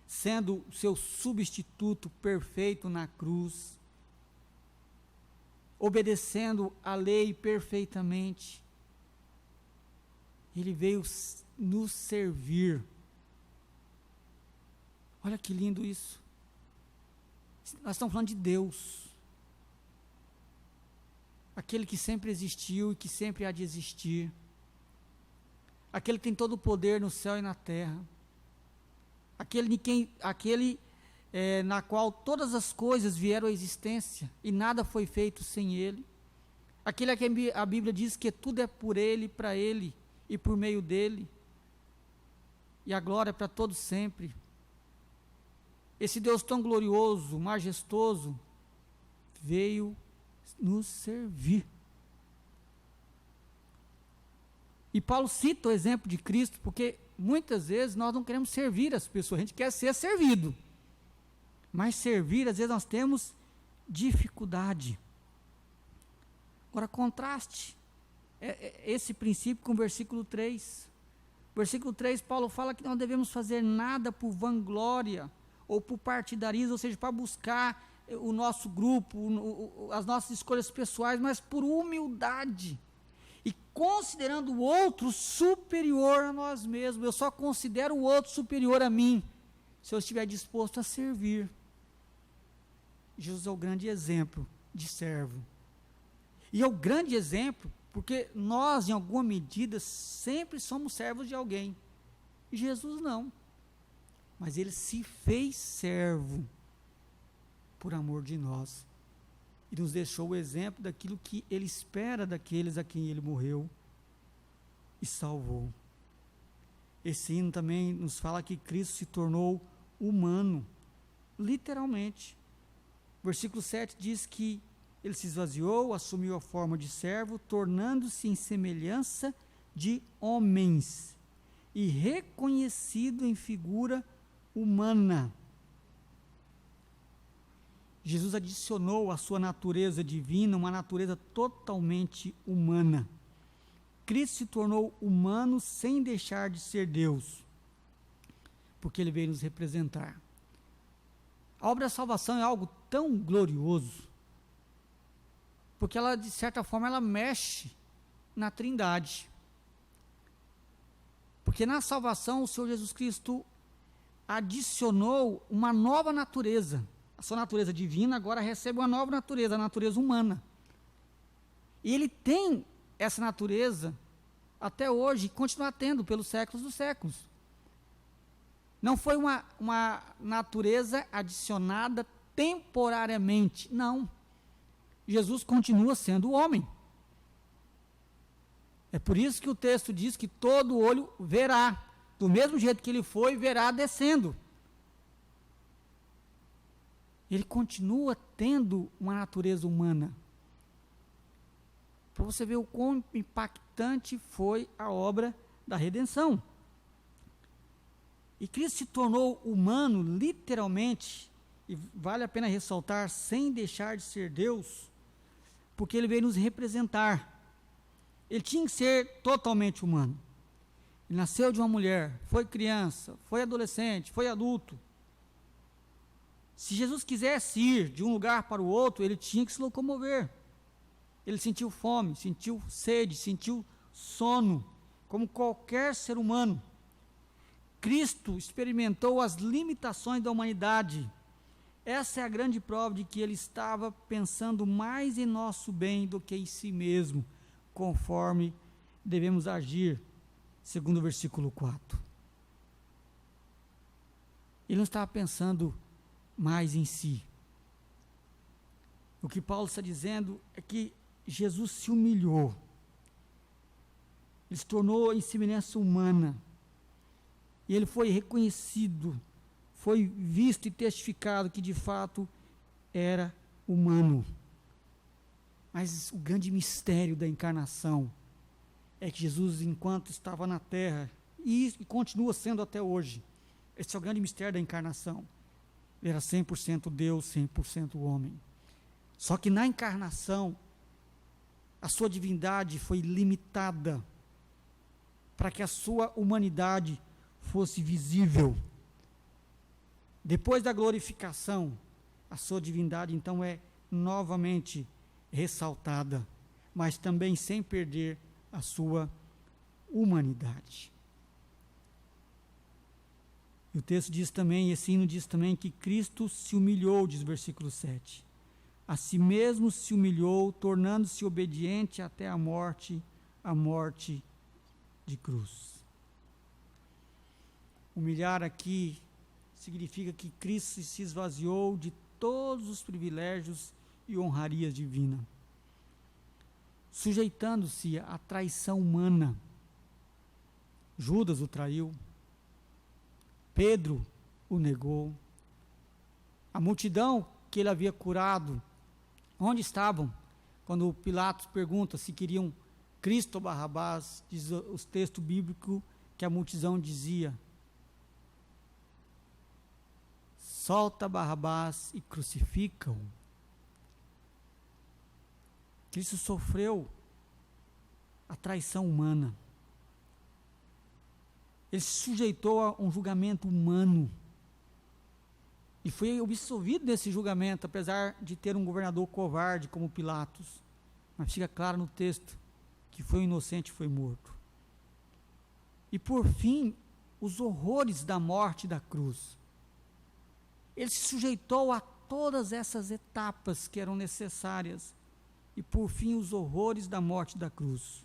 sendo seu substituto perfeito na cruz, obedecendo a lei perfeitamente. Ele veio nos servir. Olha que lindo isso. Nós estamos falando de Deus, aquele que sempre existiu e que sempre há de existir, aquele que tem todo o poder no céu e na terra, aquele na qual todas as coisas vieram à existência e nada foi feito sem ele, aquele a quem a Bíblia diz que tudo é por ele, para ele e por meio dele, e a glória é para todos sempre. Esse Deus tão glorioso, majestoso, veio nos servir. E Paulo cita o exemplo de Cristo, porque muitas vezes nós não queremos servir as pessoas, a gente quer ser servido. Mas servir, às vezes nós temos dificuldade. Agora, contraste esse princípio com o versículo 3. Versículo 3, Paulo fala que não devemos fazer nada por vanglória ou por partidarismo, ou seja, para buscar o nosso grupo, as nossas escolhas pessoais, mas por humildade. E considerando o outro superior a nós mesmos. Eu só considero o outro superior a mim se eu estiver disposto a servir. Jesus é o grande exemplo de servo. E é o grande exemplo porque nós, em alguma medida, sempre somos servos de alguém. Jesus não. Mas ele se fez servo por amor de nós. E nos deixou o exemplo daquilo que ele espera daqueles a quem ele morreu e salvou. Esse hino também nos fala que Cristo se tornou humano, literalmente. Versículo 7 diz que ele se esvaziou, assumiu a forma de servo, tornando-se em semelhança de homens e reconhecido em figura humana. Jesus adicionou à sua natureza divina uma natureza totalmente humana. Cristo se tornou humano sem deixar de ser Deus, porque ele veio nos representar. A obra da salvação é algo tão glorioso, porque ela, de certa forma, ela mexe na Trindade. Porque na salvação o Senhor Jesus Cristo adicionou uma nova natureza. A sua natureza divina agora recebe uma nova natureza, a natureza humana. E ele tem essa natureza até hoje e continua tendo pelos séculos dos séculos. Não foi uma natureza adicionada temporariamente, não. Jesus continua sendo o homem. É por isso que o texto diz que todo olho verá, do mesmo jeito que ele foi, verá descendo. Ele continua tendo uma natureza humana. Para você ver o quão impactante foi a obra da redenção. E Cristo se tornou humano, literalmente, e vale a pena ressaltar, sem deixar de ser Deus, porque ele veio nos representar. Ele tinha que ser totalmente humano. Ele nasceu de uma mulher, foi criança, foi adolescente, foi adulto. Se Jesus quisesse ir de um lugar para o outro, ele tinha que se locomover. Ele sentiu fome, sentiu sede, sentiu sono, como qualquer ser humano. Cristo experimentou as limitações da humanidade. Essa é a grande prova de que ele estava pensando mais em nosso bem do que em si mesmo, conforme devemos agir, segundo o versículo 4. Ele não estava pensando mais em si. O que Paulo está dizendo é que Jesus se humilhou. Ele se tornou em semelhança humana. E ele foi reconhecido, foi visto e testificado que de fato era humano. Mas o grande mistério da encarnação é que Jesus, enquanto estava na terra, e continua sendo até hoje, esse é o grande mistério da encarnação. Ele era 100% Deus, 100% homem. Só que na encarnação, a sua divindade foi limitada para que a sua humanidade fosse visível. Depois da glorificação, a sua divindade então é novamente ressaltada, mas também sem perder a sua humanidade. E o texto diz também, esse hino diz também que Cristo se humilhou, diz o versículo 7. A si mesmo se humilhou, tornando-se obediente até a morte de cruz. Humilhar aqui significa que Cristo se esvaziou de todos os privilégios e honrarias divinas, sujeitando-se à traição humana. Judas o traiu, Pedro o negou, a multidão que ele havia curado, onde estavam? Quando Pilatos pergunta se queriam Cristo ou Barrabás, diz os textos bíblicos que a multidão dizia: solta Barrabás e crucificam. Cristo sofreu a traição humana. Ele se sujeitou a um julgamento humano e foi absolvido desse julgamento, apesar de ter um governador covarde como Pilatos. Mas fica claro no texto que foi um inocente e foi morto. E por fim, os horrores da morte da cruz. Ele se sujeitou a todas essas etapas que eram necessárias. E por fim, os horrores da morte da cruz.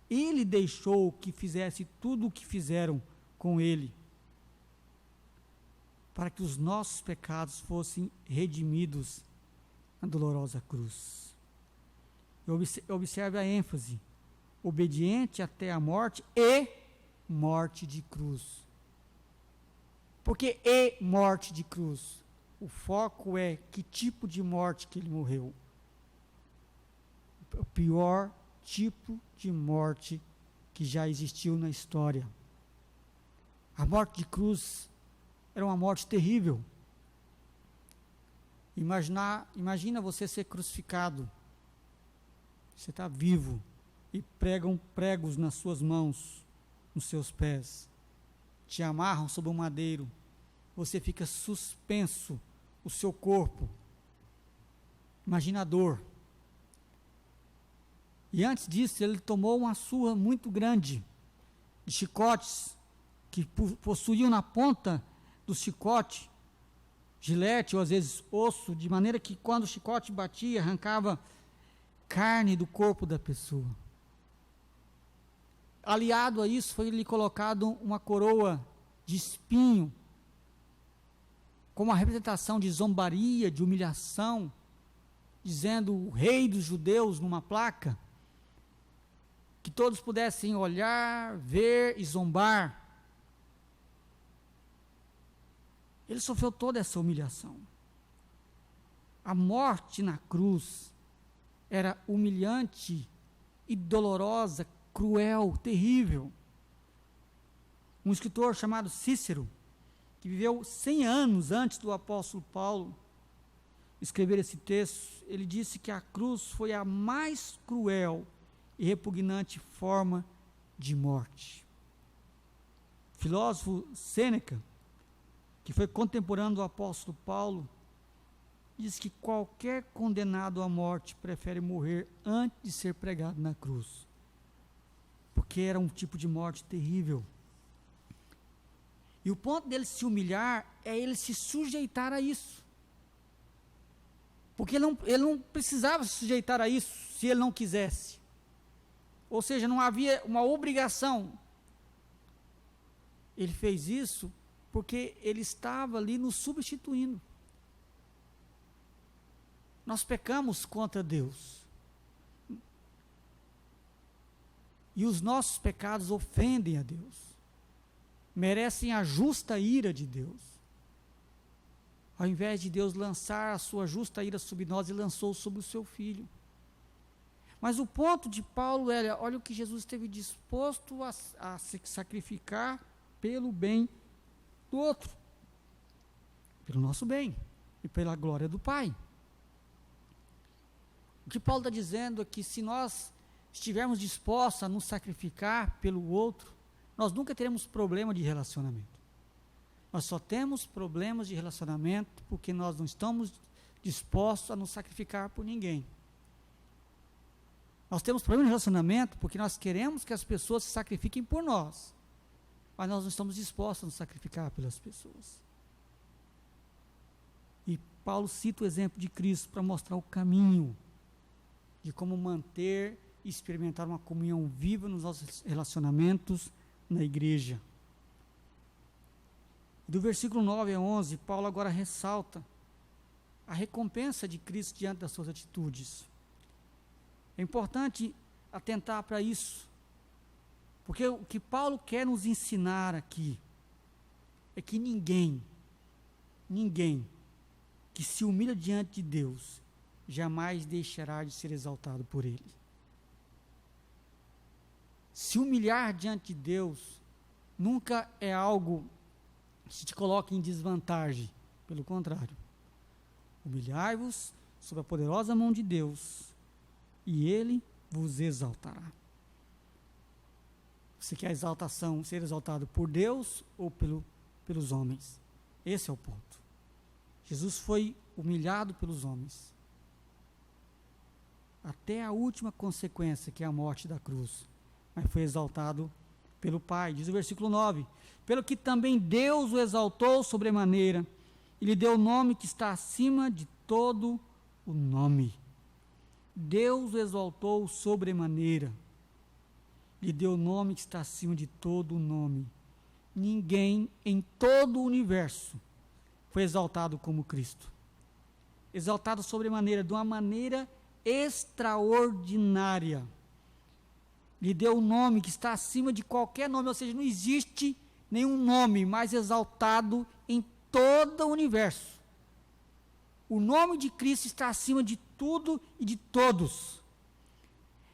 Ele deixou que fizesse tudo o que fizeram com ele, para que os nossos pecados fossem redimidos na dolorosa cruz. Observe a ênfase: obediente até a morte e morte de cruz. Por que e morte de cruz? O foco é que tipo de morte que ele morreu. O pior tipo de morte que já existiu na história. A morte de cruz era uma morte terrível. Imagina você ser crucificado. Você está vivo e pregam pregos nas suas mãos, nos seus pés. Te amarram sobre um madeiro. Você fica suspenso, o seu corpo. Imagina a dor. E antes disso, ele tomou uma surra muito grande de chicotes que possuíam na ponta do chicote gilete ou às vezes osso, de maneira que quando o chicote batia, arrancava carne do corpo da pessoa. Aliado a isso, foi-lhe colocado uma coroa de espinho, como uma representação de zombaria, de humilhação, dizendo o rei dos judeus numa placa, que todos pudessem olhar, ver e zombar. Ele sofreu toda essa humilhação. A morte na cruz era humilhante e dolorosa, cruel, terrível. Um escritor chamado Cícero, que viveu 100 anos antes do apóstolo Paulo escrever esse texto, ele disse que a cruz foi a mais cruel e repugnante forma de morte. O filósofo Sêneca, que foi contemporâneo do apóstolo Paulo, diz que qualquer condenado à morte prefere morrer antes de ser pregado na cruz, porque era um tipo de morte terrível. E o ponto dele se humilhar é ele se sujeitar a isso, porque ele não precisava se sujeitar a isso se ele não quisesse. Ou seja, não havia uma obrigação. Ele fez isso porque ele estava ali nos substituindo. Nós pecamos contra Deus. E os nossos pecados ofendem a Deus. Merecem a justa ira de Deus. Ao invés de Deus lançar a sua justa ira sobre nós, ele lançou sobre o seu Filho. Mas o ponto de Paulo era, olha o que Jesus esteve disposto a se sacrificar pelo bem do outro, pelo nosso bem e pela glória do Pai. O que Paulo está dizendo é que se nós estivermos dispostos a nos sacrificar pelo outro, nós nunca teremos problema de relacionamento. Nós só temos problemas de relacionamento porque nós não estamos dispostos a nos sacrificar por ninguém. Nós temos problema de relacionamento porque nós queremos que as pessoas se sacrifiquem por nós, mas nós não estamos dispostos a nos sacrificar pelas pessoas. E Paulo cita o exemplo de Cristo para mostrar o caminho de como manter e experimentar uma comunhão viva nos nossos relacionamentos na igreja. Do versículo 9 a 11, Paulo agora ressalta a recompensa de Cristo diante das suas atitudes. É importante atentar para isso, porque o que Paulo quer nos ensinar aqui é que ninguém que se humilha diante de Deus jamais deixará de ser exaltado por Ele. Se humilhar diante de Deus nunca é algo que te coloca em desvantagem, pelo contrário. Humilhai-vos sob a poderosa mão de Deus, e Ele vos exaltará. Você quer exaltação, ser exaltado por Deus ou pelos homens? Esse é o ponto. Jesus foi humilhado pelos homens, até a última consequência, que é a morte da cruz, mas foi exaltado pelo Pai. Diz o versículo 9: pelo que também Deus o exaltou sobremaneira, e lhe deu o nome que está acima de todo o nome. Deus o exaltou sobremaneira, lhe deu o nome que está acima de todo o nome. Ninguém em todo o universo foi exaltado como Cristo. Exaltado sobremaneira, de uma maneira extraordinária. Lhe deu o nome que está acima de qualquer nome, ou seja, não existe nenhum nome mais exaltado em todo o universo. O nome de Cristo está acima de tudo e de todos.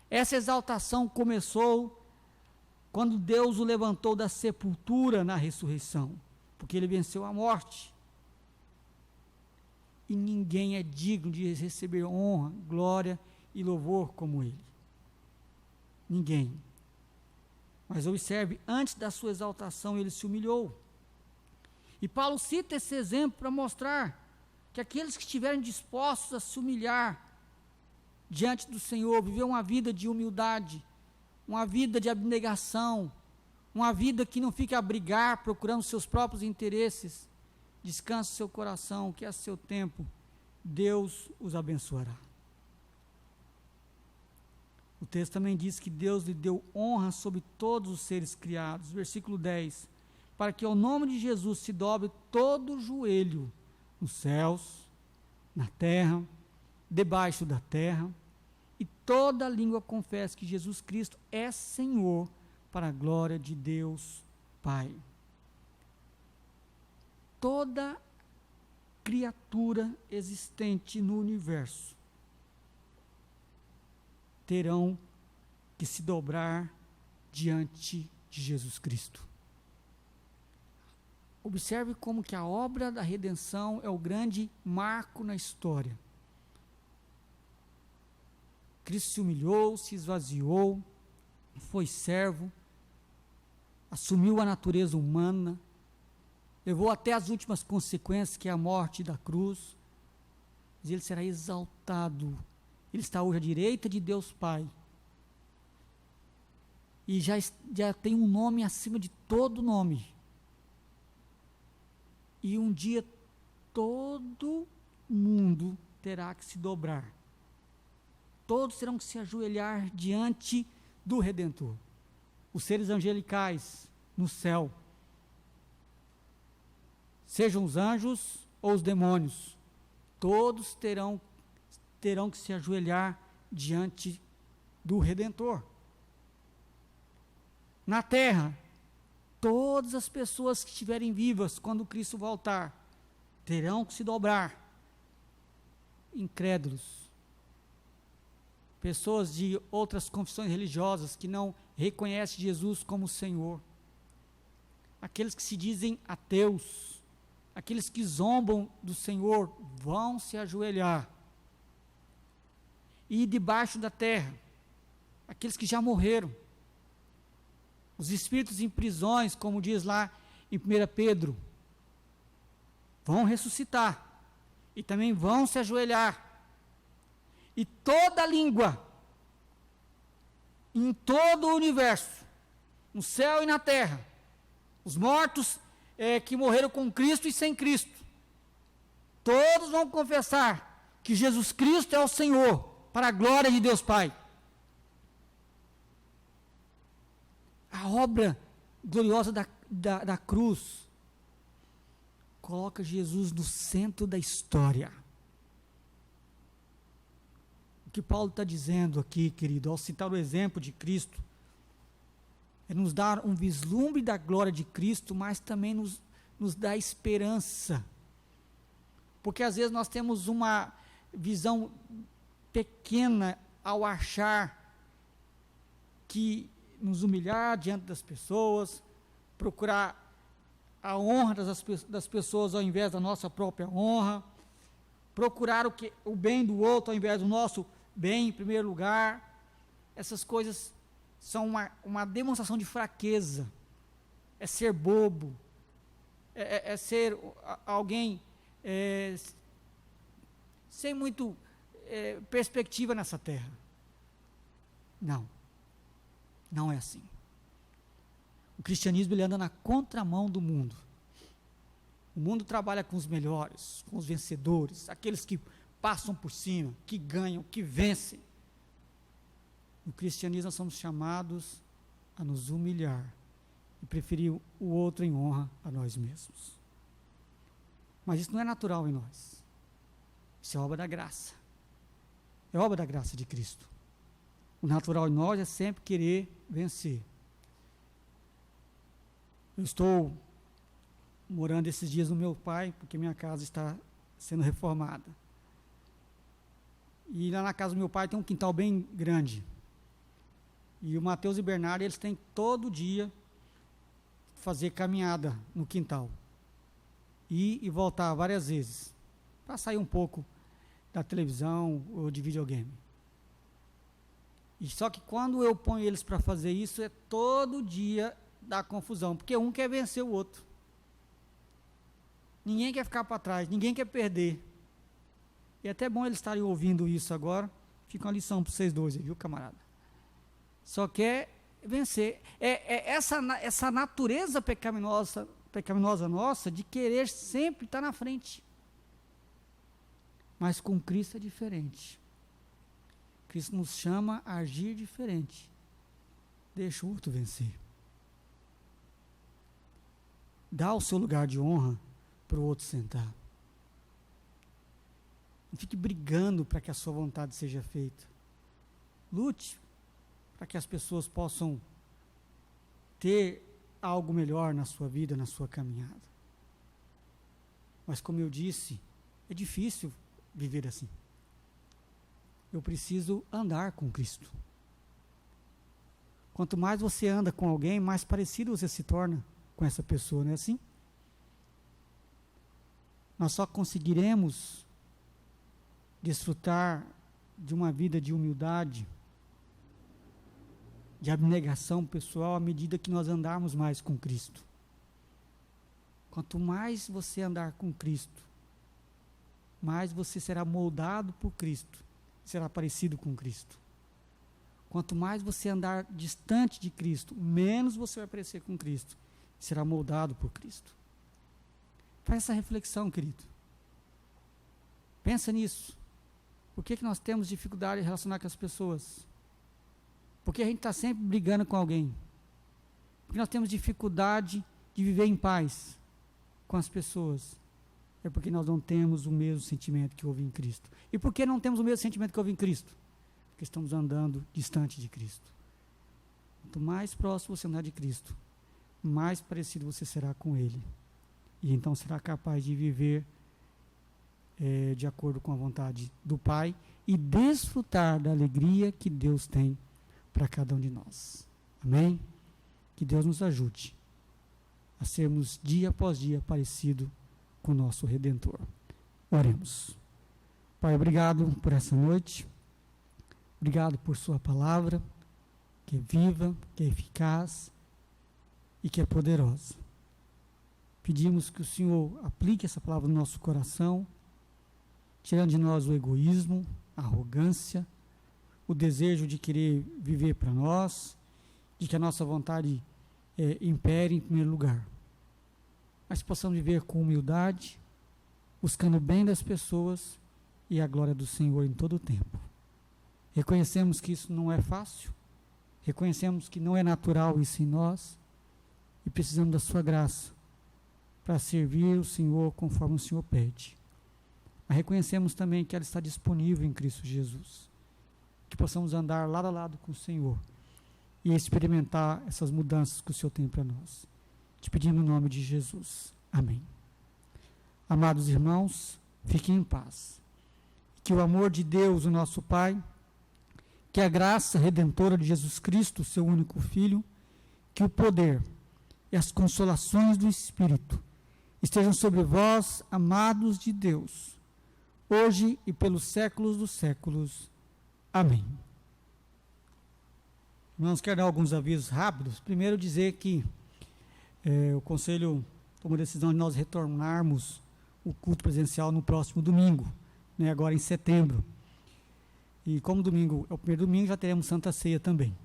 Essa exaltação começou quando Deus o levantou da sepultura na ressurreição, porque ele venceu a morte. E ninguém é digno de receber honra, glória e louvor como ele. Ninguém. Mas observe, antes da sua exaltação ele se humilhou. E Paulo cita esse exemplo para mostrar que aqueles que estiverem dispostos a se humilhar diante do Senhor, viver uma vida de humildade, uma vida de abnegação, uma vida que não fica a brigar, procurando seus próprios interesses, descanse seu coração, que a seu tempo Deus os abençoará. O texto também diz que Deus lhe deu honra sobre todos os seres criados. Versículo 10. Para que ao nome de Jesus se dobre todo o joelho, nos céus, na terra, debaixo da terra, e toda língua confesse que Jesus Cristo é Senhor, para a glória de Deus Pai. Toda criatura existente no universo terão que se dobrar diante de Jesus Cristo. Observe como que a obra da redenção é o grande marco na história. Cristo se humilhou, se esvaziou, foi servo, assumiu a natureza humana, levou até as últimas consequências, que é a morte da cruz, mas ele será exaltado. Ele está hoje à direita de Deus Pai, e já tem um nome acima de todo nome, e um dia todo mundo terá que se dobrar, todos terão que se ajoelhar diante do Redentor, os seres angelicais no céu, sejam os anjos ou os demônios, todos terão que se ajoelhar diante do Redentor. Na terra, todas as pessoas que estiverem vivas quando Cristo voltar, terão que se dobrar. Incrédulos, pessoas de outras confissões religiosas que não reconhecem Jesus como Senhor, aqueles que se dizem ateus, aqueles que zombam do Senhor, vão se ajoelhar. E debaixo da terra, aqueles que já morreram, os espíritos em prisões, como diz lá em 1 Pedro, vão ressuscitar, e também vão se ajoelhar, e toda língua, em todo o universo, no céu e na terra, os mortos que morreram com Cristo e sem Cristo, todos vão confessar que Jesus Cristo é o Senhor, para a glória de Deus Pai. A obra gloriosa da cruz coloca Jesus no centro da história. O que Paulo está dizendo aqui, querido, ao citar o exemplo de Cristo, é nos dar um vislumbre da glória de Cristo, mas também nos dá esperança. Porque às vezes nós temos uma visão pequena ao achar que nos humilhar diante das pessoas, procurar a honra das pessoas ao invés da nossa própria honra, procurar o bem do outro ao invés do nosso bem em primeiro lugar. Essas coisas são uma demonstração de fraqueza, é ser bobo, é ser alguém sem muito perspectiva nessa terra. Não é assim. O cristianismo ele anda na contramão do mundo. O mundo trabalha com os melhores, com os vencedores, aqueles que passam por cima, que ganham, que vencem. No cristianismo nós somos chamados a nos humilhar e preferir o outro em honra a nós mesmos. Mas isso não é natural em nós. Isso é obra da graça. É obra da graça de Cristo. O natural em nós é sempre querer vencer. Eu estou morando esses dias no meu pai, porque minha casa está sendo reformada. E lá na casa do meu pai tem um quintal bem grande. E o Mateus e o Bernardo, eles têm todo dia fazer caminhada no quintal. Ir e voltar várias vezes, para sair um pouco da televisão ou de videogame. E só que quando eu ponho eles para fazer isso, é todo dia dá confusão, porque um quer vencer o outro. Ninguém quer ficar para trás, ninguém quer perder. E é até bom eles estarem ouvindo isso agora. Fica uma lição para vocês dois, viu, camarada? Só quer vencer. Essa natureza pecaminosa nossa de querer sempre estar na frente. Mas com Cristo é diferente. Cristo nos chama a agir diferente. Deixa o outro vencer. Dá o seu lugar de honra para o outro sentar. Não fique brigando para que a sua vontade seja feita. Lute para que as pessoas possam ter algo melhor na sua vida, na sua caminhada. Mas como eu disse, é difícil viver assim. Eu preciso andar com Cristo. Quanto mais você anda com alguém, mais parecido você se torna com essa pessoa, não é assim? Nós só conseguiremos desfrutar de uma vida de humildade, de abnegação pessoal, à medida que nós andarmos mais com Cristo. Quanto mais você andar com Cristo, mais você será moldado por Cristo, será parecido com Cristo. Quanto mais você andar distante de Cristo, menos você vai parecer com Cristo, será moldado por Cristo. Faz essa reflexão, querido. Pensa nisso. Por que nós temos dificuldade em relacionar com as pessoas? Porque a gente está sempre brigando com alguém. Porque nós temos dificuldade de viver em paz com as pessoas. É porque nós não temos o mesmo sentimento que houve em Cristo. E por que não temos o mesmo sentimento que houve em Cristo? Porque estamos andando distante de Cristo. Quanto mais próximo você andar de Cristo, mais parecido você será com Ele. E então será capaz de viver de acordo com a vontade do Pai e desfrutar da alegria que Deus tem para cada um de nós. Amém? Que Deus nos ajude a sermos dia após dia parecido com o nosso Redentor. Oremos. Pai, obrigado por essa noite. Obrigado por sua palavra, que é viva, que é eficaz e que é poderosa. Pedimos que o Senhor aplique essa palavra no nosso coração, tirando de nós o egoísmo, a arrogância, o desejo de querer viver para nós, de que a nossa vontade impere em primeiro lugar. Mas possamos viver com humildade, buscando o bem das pessoas e a glória do Senhor em todo o tempo. Reconhecemos que isso não é fácil, reconhecemos que não é natural isso em nós e precisamos da sua graça para servir o Senhor conforme o Senhor pede. Mas reconhecemos também que ela está disponível em Cristo Jesus. Que possamos andar lado a lado com o Senhor e experimentar essas mudanças que o Senhor tem para nós. Te pedimos no nome de Jesus. Amém. Amados irmãos, fiquem em paz. Que o amor de Deus, o nosso Pai, que a graça redentora de Jesus Cristo, seu único Filho, que o poder e as consolações do Espírito estejam sobre vós, amados de Deus, hoje e pelos séculos dos séculos. Amém. Irmãos, quero dar alguns avisos rápidos. Primeiro, dizer que o Conselho tomou a decisão de nós retornarmos o culto presencial no próximo domingo, agora em setembro. E como domingo é o primeiro domingo, já teremos Santa Ceia também.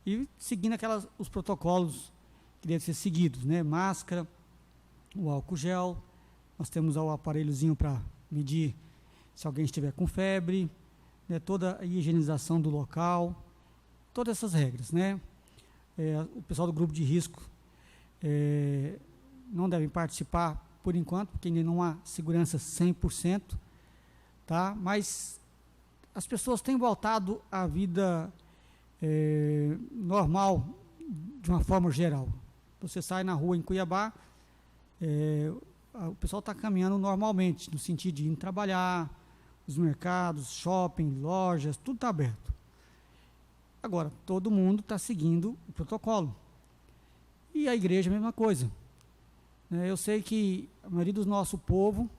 E seguindo os protocolos que devem ser seguidos, máscara, o álcool gel, nós temos o aparelhozinho para medir se alguém estiver com febre, toda a higienização do local, todas essas regras, o pessoal do grupo de risco não devem participar por enquanto, porque ainda não há segurança 100%, tá? Mas as pessoas têm voltado à vida normal, de uma forma geral. Você sai na rua em Cuiabá, o pessoal está caminhando normalmente, no sentido de ir trabalhar, os mercados, shopping, lojas, tudo está aberto. Agora, todo mundo está seguindo o protocolo. E a igreja é a mesma coisa. Eu sei que a maioria do nosso povo,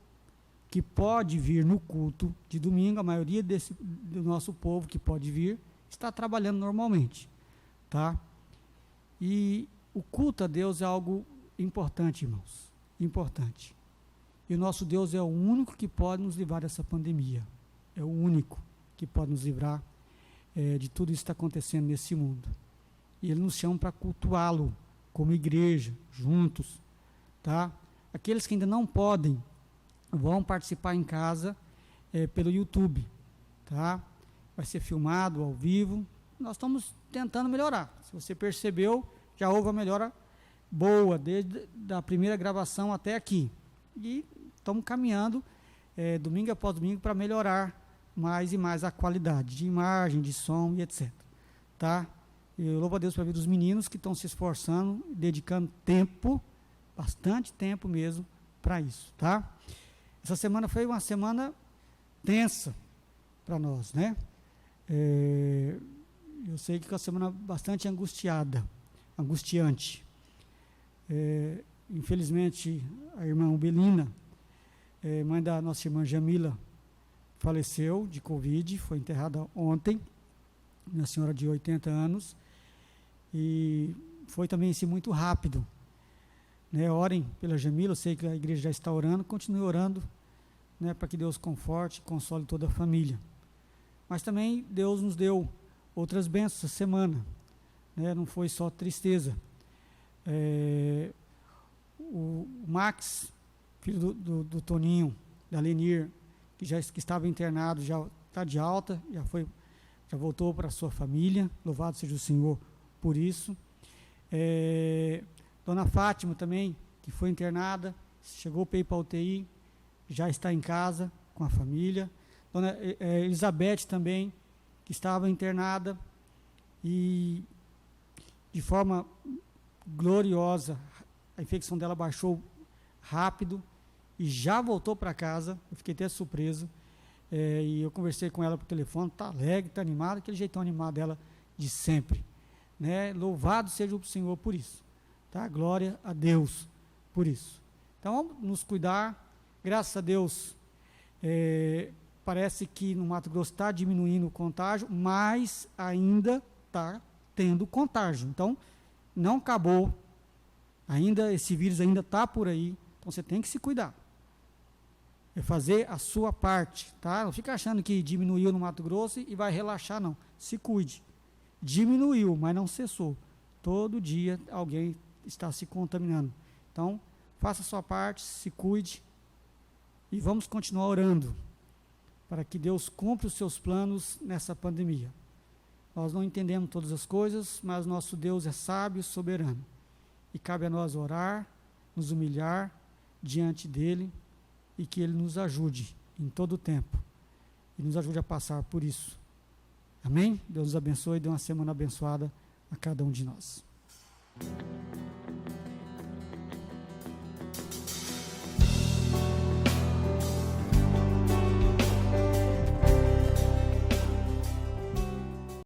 que pode vir no culto de domingo, a maioria do nosso povo que pode vir, está trabalhando normalmente. Tá? E o culto a Deus é algo importante, irmãos. Importante. E o nosso Deus é o único que pode nos livrar dessa pandemia. É o único que pode nos livrar de tudo isso que está acontecendo nesse mundo. E Ele nos chama para cultuá-lo como igreja, juntos. Tá? Aqueles que ainda não podem, vão participar em casa pelo YouTube. Tá? Vai ser filmado ao vivo. Nós estamos tentando melhorar. Se você percebeu, já houve uma melhora boa, desde a primeira gravação até aqui. E estamos caminhando domingo após domingo para melhorar mais e mais a qualidade de imagem, de som e etc. Tá? Eu louvo a Deus pela vida dos meninos que estão se esforçando, dedicando tempo, bastante tempo mesmo, para isso. Tá? Essa semana foi uma semana tensa para nós, eu sei que foi uma semana bastante angustiante. Infelizmente, a irmã Belina, mãe da nossa irmã Jamila, faleceu de Covid, foi enterrada ontem, uma senhora de 80 anos, e foi também assim, muito rápido. Orem pela Jamila, eu sei que a igreja já está orando, continue orando, para que Deus conforte e console toda a família. Mas também Deus nos deu outras bênçãos essa semana, não foi só tristeza. O Max, filho do Toninho, da Lenir, que estava internado, já está de alta, já voltou para a sua família, louvado seja o Senhor por isso. Dona Fátima também, que foi internada, chegou para ir para a UTI, já está em casa com a família. Dona Elizabeth também, que estava internada e de forma gloriosa, a infecção dela baixou rápido e já voltou para casa. Eu fiquei até surpreso, e eu conversei com ela por telefone, está alegre, está animada, aquele jeitão animado dela de sempre, louvado seja o Senhor por isso, tá? Glória a Deus por isso. Então vamos nos cuidar. Graças a Deus, parece que no Mato Grosso está diminuindo o contágio, mas ainda está tendo contágio. Então não acabou ainda, esse vírus ainda está por aí, então você tem que se cuidar. Fazer a sua parte, tá? Não fica achando que diminuiu no Mato Grosso e vai relaxar, não. Se cuide. Diminuiu, mas não cessou. Todo dia alguém está se contaminando. Então, faça a sua parte, se cuide e vamos continuar orando para que Deus cumpra os seus planos nessa pandemia. Nós não entendemos todas as coisas, mas nosso Deus é sábio e soberano. E cabe a nós orar, nos humilhar diante dele e que ele nos ajude em todo o tempo e nos ajude a passar por isso. Amém? Deus nos abençoe e dê uma semana abençoada a cada um de nós.